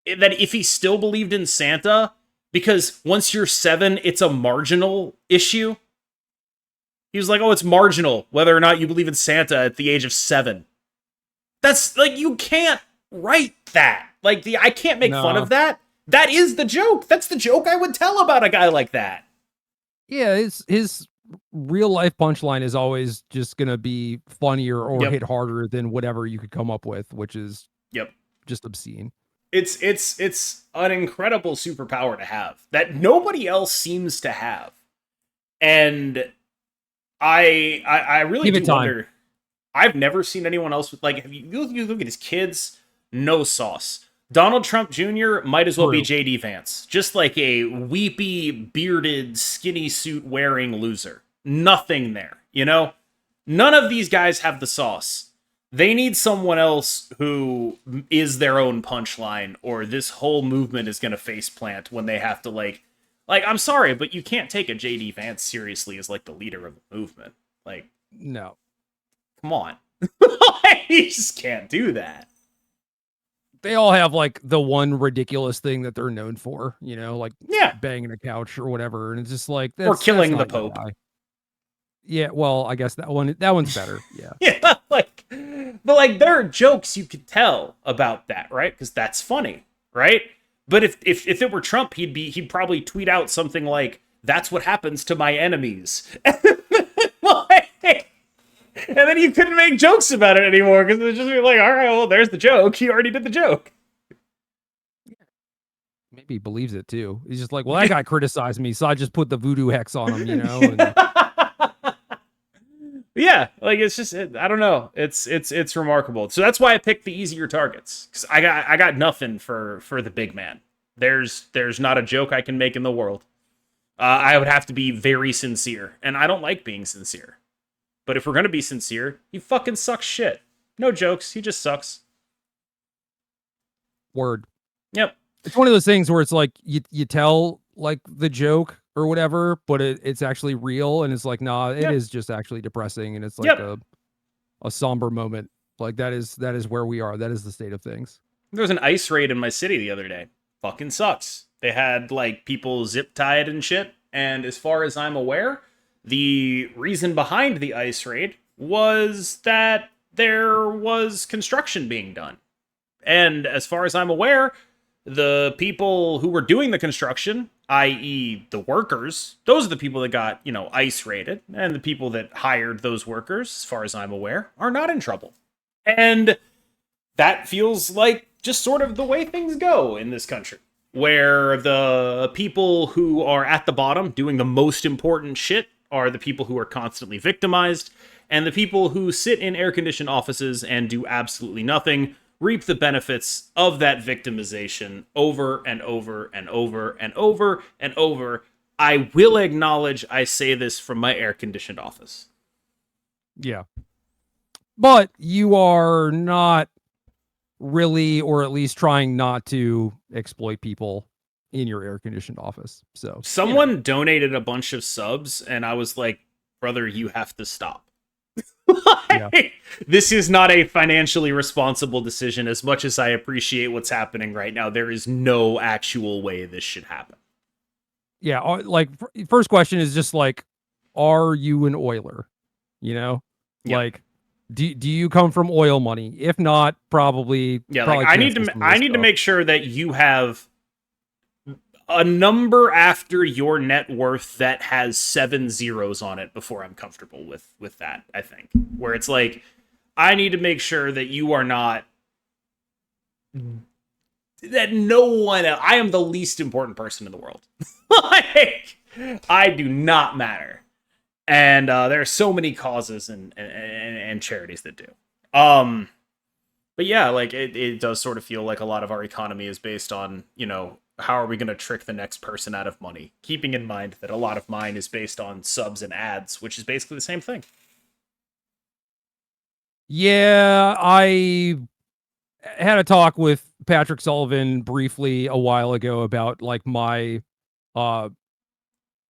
that if he still believed in Santa? Because once you're 7, it's a marginal issue. He was like, "Oh, it's marginal whether or not you believe in Santa at the age of 7." That's like, you can't write that. Like, I can't make fun of that. That is the joke. That's the joke I would tell about a guy like that. Yeah, his real life punchline is always just gonna be funnier or hit harder than whatever you could come up with, which is just obscene. It's an incredible superpower to have that nobody else seems to have. And I really do wonder. I've never seen anyone else with, like, you look at his kids, no sauce. Donald Trump Jr. might as well be JD Vance. Just like a weepy, bearded, skinny suit wearing loser. Nothing there, you know? None of these guys have the sauce. They need someone else who is their own punchline, or this whole movement is going to faceplant when they have to, like, I'm sorry, but you can't take a JD Vance seriously as, like, the leader of the movement. Like, no. Come on. You just can't do that. They all have, like, the one ridiculous thing that they're known for, you know, like banging a couch or whatever. And it's just like, or killing the Pope. Yeah, well, I guess that one's better. Yeah. Yeah, but there are jokes you could tell about that, right? Because that's funny, right? But if it were Trump, he'd probably tweet out something like, "That's what happens to my enemies." And then you couldn't make jokes about it anymore because it was just like, all right, well, there's the joke. He already did the joke. Maybe he believes it too. He's just like, well, that guy criticized me, so I just put the voodoo hex on him, you know? And... yeah, like, it's just, I don't know. It's remarkable. So that's why I picked the easier targets, because I got nothing for the big man. There's not a joke I can make in the world. I would have to be very sincere, and I don't like being sincere. But if we're going to be sincere, he fucking sucks shit. No jokes. He just sucks. Word. Yep. It's one of those things where it's like you tell, like, the joke or whatever, but it's actually real. And it's like, nah, it is just actually depressing. And it's like a somber moment. Like, that is where we are. That is the state of things. There was an ICE raid in my city the other day. Fucking sucks. They had, like, people zip tied and shit. And as far as I'm aware, the reason behind the ICE raid was that there was construction being done. And as far as I'm aware, the people who were doing the construction, i.e. the workers, those are the people that got, ICE raided. And the people that hired those workers, as far as I'm aware, are not in trouble. And that feels like just sort of the way things go in this country, where the people who are at the bottom doing the most important shit are the people who are constantly victimized, and the people who sit in air-conditioned offices and do absolutely nothing reap the benefits of that victimization over and over and over and over and over. I will acknowledge I say this from my air-conditioned office. Yeah. But you are not really, or at least trying not to, exploit people in your air-conditioned office. So someone donated a bunch of subs, and I was like, brother, you have to stop. This is not a financially responsible decision. As much as I appreciate what's happening right now, there is no actual way this should happen. Yeah, like, first question is just like, are you an oiler? You know? Like, do you come from oil money? If not, probably I need to make sure that you have a number after your net worth that has 7 zeros on it before I'm comfortable with that, I think. Where it's like, I need to make sure that you are not, that no one else, I am the least important person in the world. Like, I do not matter. And there are so many causes and charities that do. But yeah, like, it does sort of feel like a lot of our economy is based on, how are we going to trick the next person out of money? Keeping in mind that a lot of mine is based on subs and ads, which is basically the same thing. Yeah, I had a talk with Patrick Sullivan briefly a while ago about, like, my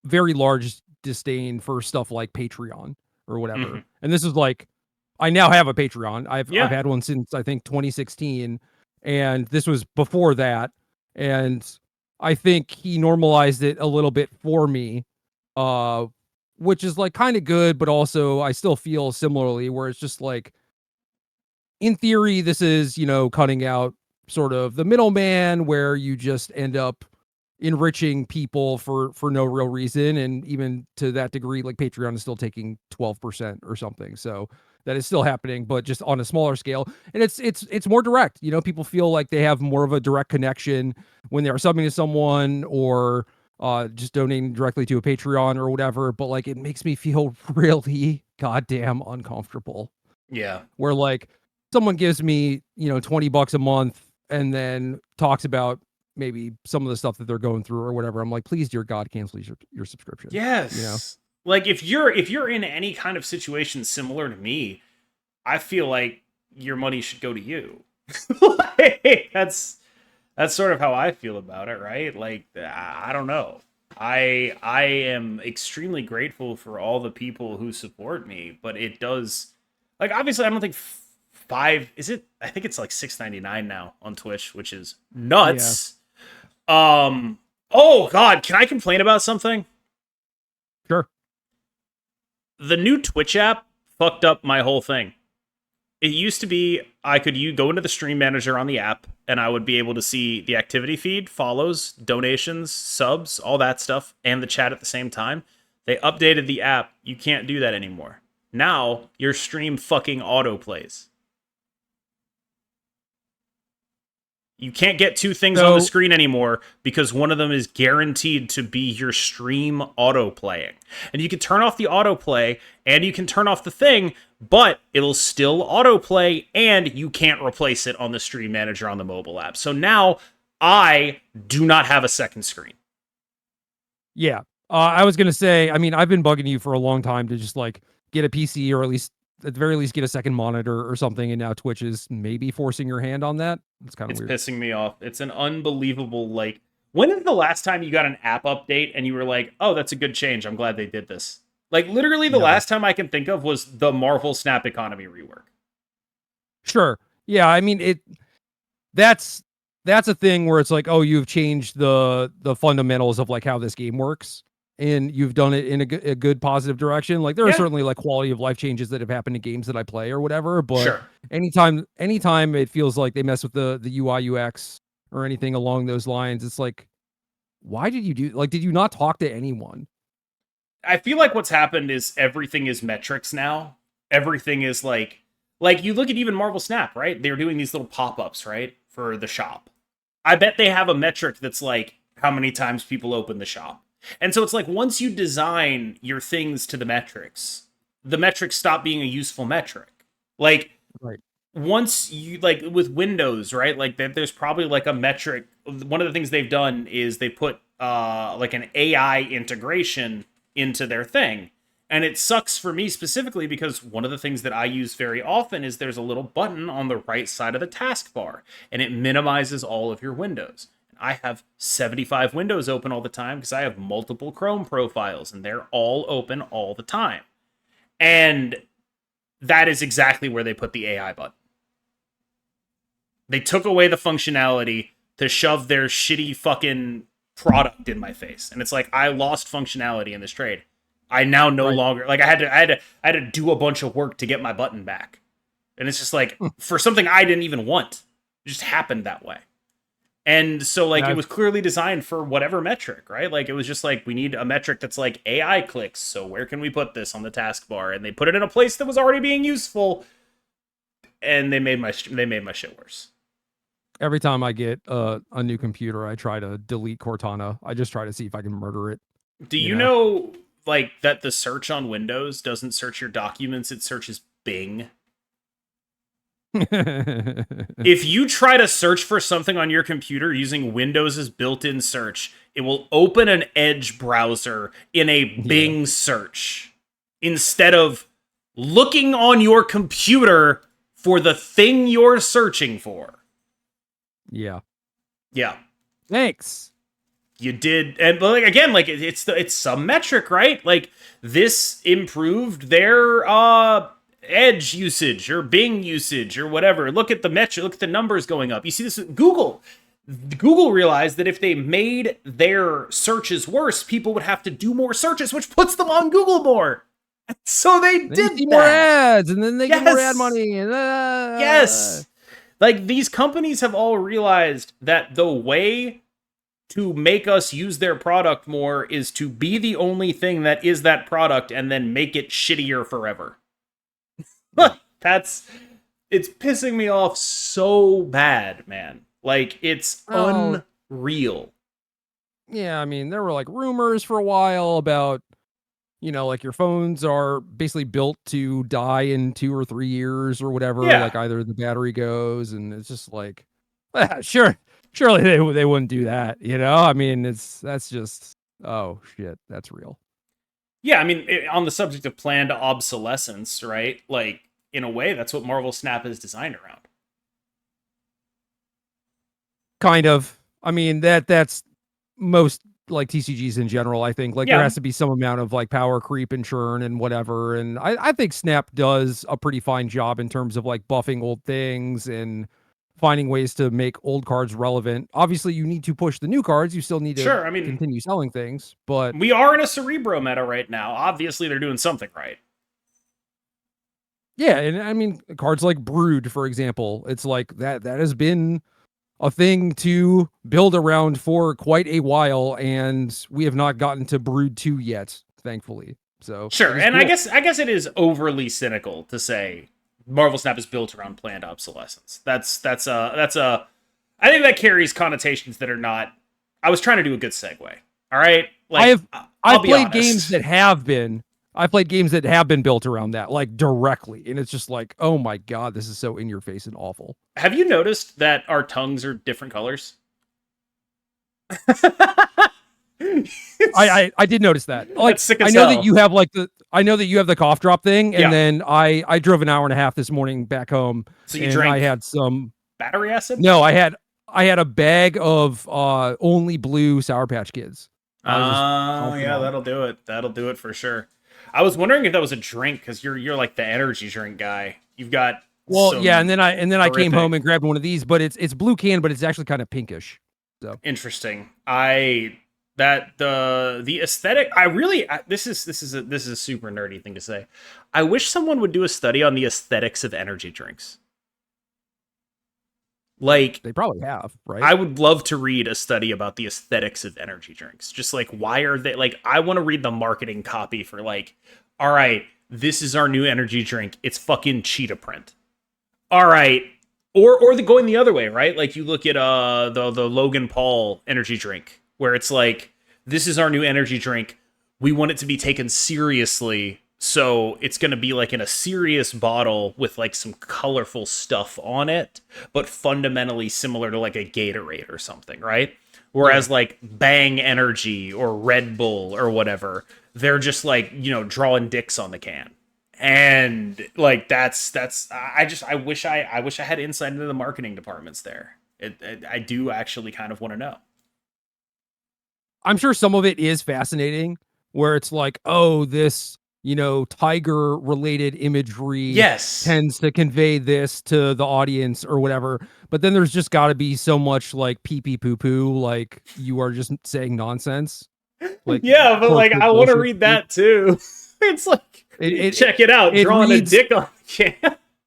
very large disdain for stuff like Patreon or whatever. Mm-hmm. And this is like, I now have a Patreon. I've had one since, I think, 2016. And this was before that. And I think he normalized it a little bit for me which is like kind of good, but also I still feel similarly where it's just like, in theory, this is, cutting out sort of the middleman where you just end up enriching people for no real reason. And even to that degree, like Patreon is still taking 12% or something. So that is still happening, but just on a smaller scale. And it's more direct. People feel like they have more of a direct connection when they are subbing to someone or just donating directly to a Patreon or whatever. But like, it makes me feel really goddamn uncomfortable. Yeah. Where like someone gives me, $20 a month and then talks about maybe some of the stuff that they're going through or whatever. I'm like, please, dear God, cancel your subscription. Yes. Like if you're in any kind of situation similar to me, I feel like your money should go to you. Like, that's sort of how I feel about it, right? Like I don't know. I am extremely grateful for all the people who support me, but it does, like, obviously I don't think I think it's like $6.99 now on Twitch, which is nuts. Yeah. Oh god, can I complain about something? Sure. The new Twitch app fucked up my whole thing. It used to be you go into the stream manager on the app and I would be able to see the activity feed, follows, donations, subs, all that stuff, and the chat at the same time. They updated the app. You can't do that anymore. Now your stream fucking autoplays. You can't get two things on the screen anymore because one of them is guaranteed to be your stream autoplaying. And you can turn off the autoplay and you can turn off the thing, but it'll still autoplay and you can't replace it on the stream manager on the mobile app. So now I do not have a second screen. Yeah. I was going to say, I mean, I've been bugging you for a long time to just like get a PC or at the very least get a second monitor or something, and now Twitch is maybe forcing your hand on that. It's kind of weird. It's pissing me off. It's an unbelievable, like, when is the last time you got an app update and you were like, oh, that's a good change, I'm glad they did this? Like, literally the last time I can think of was the Marvel Snap Economy rework. Sure. Yeah, I mean, that's a thing where it's like, oh, you've changed the fundamentals of like how this game works, and you've done it in a good positive direction. Like there are certainly like quality of life changes that have happened in games that I play or whatever, but anytime it feels like they mess with the UI UX or anything along those lines, it's like, why did you do, like, did you not talk to anyone? I feel like what's happened is everything is metrics now. Everything is like you look at even Marvel Snap, right? They're doing these little pop-ups, right? For the shop. I bet they have a metric that's like how many times people open the shop. And so it's like once you design your things to the metrics stop being a useful metric. Like, once you, like with Windows, right? Like there's probably like a metric. One of the things they've done is they put like an AI integration into their thing. And it sucks for me specifically because one of the things that I use very often is there's a little button on the right side of the taskbar and it minimizes all of your windows. I have 75 windows open all the time because I have multiple Chrome profiles and they're all open all the time. And that is exactly where they put the AI button. They took away the functionality to shove their shitty fucking product in my face. And it's like, I lost functionality in this trade. I now no longer, like I had to do a bunch of work to get my button back. And it's just like, for something I didn't even want. It just happened that way. And so, like, it was clearly designed for whatever metric, right? Like, it was just like, we need a metric that's like AI clicks. So where can we put this on the taskbar? And they put it in a place that was already being useful. And they made my shit worse. Every time I get a new computer, I try to delete Cortana. I just try to see if I can murder it. Do you know, like, that the search on Windows doesn't search your documents, it searches Bing? If you try to search for something on your computer using Windows's built-in search, it will open an Edge browser in a Bing search instead of looking on your computer for the thing you're searching for. Yeah. Thanks. You did, and like again, like it's some metric, right? Like this improved their Edge usage or Bing usage or whatever. Look at the metric, look at the numbers going up. You see this with Google. Google realized that if they made their searches worse, people would have to do more searches, which puts them on Google more. So they Then you did see that. more ads, and then they get more ad Yes. money. And, Yes. Like, these companies have all realized that the way to make us use their product more is to be the only thing that is that product and then make it shittier forever. It's pissing me off so bad, man. Like, it's Oh, unreal. yeah. I mean, there were like rumors for a while about, like your phones are basically built to die in 2 or 3 years or whatever. Yeah. Like either the battery goes, and it's just like, sure, surely they wouldn't do that. I mean, that's just, oh shit, that's real. Yeah, I mean, on the subject of planned obsolescence, right? Like, in a way, that's what Marvel Snap is designed around. Kind of. I mean, that's most like TCGs in general. I think like there Yeah, has to be some amount of like power creep and churn and whatever. And I think Snap does a pretty fine job in terms of like buffing old things and finding ways to make old cards relevant. Obviously, you need to push the new cards. You still need to sure. I mean, continue selling things, but we are in a Cerebro meta right now. Obviously, they're doing something right. yeah. And I mean, cards like Brood, for example, it's like that has been a thing to build around for quite a while, and we have not gotten to Brood 2 yet, thankfully. So Sure, it is and cool. I guess it is overly cynical to say Marvel Snap is built around planned obsolescence. That's a I think that carries connotations that are not. I was trying to do a good segue. All right, like I'll I've be played games honest. that have been I've played games that have been built around that, like directly, and it's just like, oh my god, this is so in your face and awful. Have you noticed that our tongues are different colors? I did notice that. Like That's sick I as know that hell. you have the cough drop thing, and Yeah. then I drove an hour and a half this morning back home, So you and I drank had some. battery acid? No, I had a bag of only blue Sour Patch Kids. I was just Oh chomping yeah, on. that'll do it. That'll do it for sure. I was wondering if that was a drink because you're like the energy drink guy. You've got Well, yeah, some and then I came home horrific. and grabbed one of these, but it's blue can, but it's actually kind of pinkish. So Interesting. I that the aesthetic. I really this is a super nerdy thing to say. I wish someone would do a study on the aesthetics of energy drinks. Like, they probably have, right? I would love to read a study about the aesthetics of energy drinks. Just like, why are they like, I want to read the marketing copy for like, all right, this is our new energy drink. It's fucking cheetah print. All right. Or the going the other way, right? Like you look at the Logan Paul energy drink where it's like, this is our new energy drink. We want it to be taken seriously. So it's going to be like in a serious bottle with like some colorful stuff on it, but fundamentally similar to like a Gatorade or something, right? Yeah. Whereas like Bang Energy or Red Bull or whatever, they're just like, drawing dicks on the can. And like that's I wish I had insight into the marketing departments there. I do actually kind of want to know. I'm sure some of it is fascinating where it's like, oh, this, tiger related imagery Yes. tends to convey this to the audience or whatever. But then there's just got to be so much like pee pee poo poo, like you are just saying nonsense, like Yeah, but quote like unquote I want to bullshit. read that too. It's like, It check it out, it drawing a reads dick on the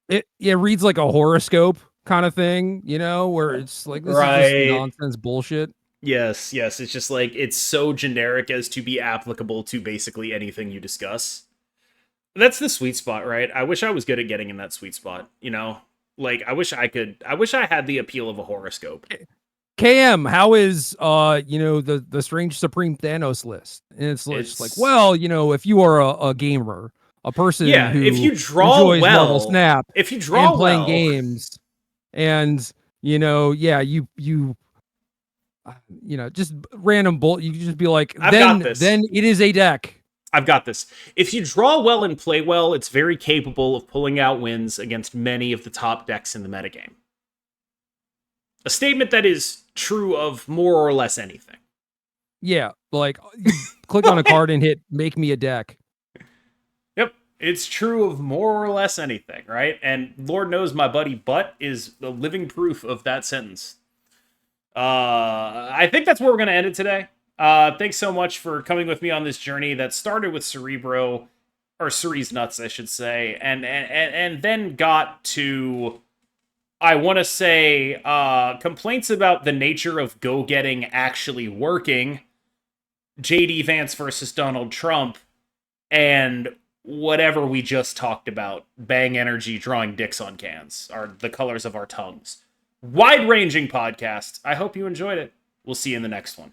can. it reads like a horoscope kind of thing, where it's like this is just Right. nonsense bullshit. Yes, yes. It's just like it's so generic as to be applicable to basically anything you discuss. That's the sweet spot, right? I wish I was good at getting in that sweet spot, Like I wish I had the appeal of a horoscope. KM, how is the strange supreme Thanos list? And it's just like, It's well, if you are a gamer, a person yeah, if who you draw enjoys Marvel well, Snap if you draw and playing well, games, and yeah, just random bull, you can just be like, I've got then this. it is a deck. I've got this. If you draw well and play well, it's very capable of pulling out wins against many of the top decks in the metagame. A statement that is true of more or less anything. Yeah, like you click on a card and hit make me a deck. Yep, it's true of more or less anything, right? And Lord knows my buddy Butt is the living proof of that sentence. I think that's where we're going to end it today. Thanks so much for coming with me on this journey that started with Cerebro, or Ceres Nuts, I should say, and then got to, I want to say, complaints about the nature of go-getting actually working, JD Vance versus Donald Trump, and whatever we just talked about, Bang Energy drawing dicks on cans, are the colors of our tongues. Wide-ranging podcast. I hope you enjoyed it. We'll see you in the next one.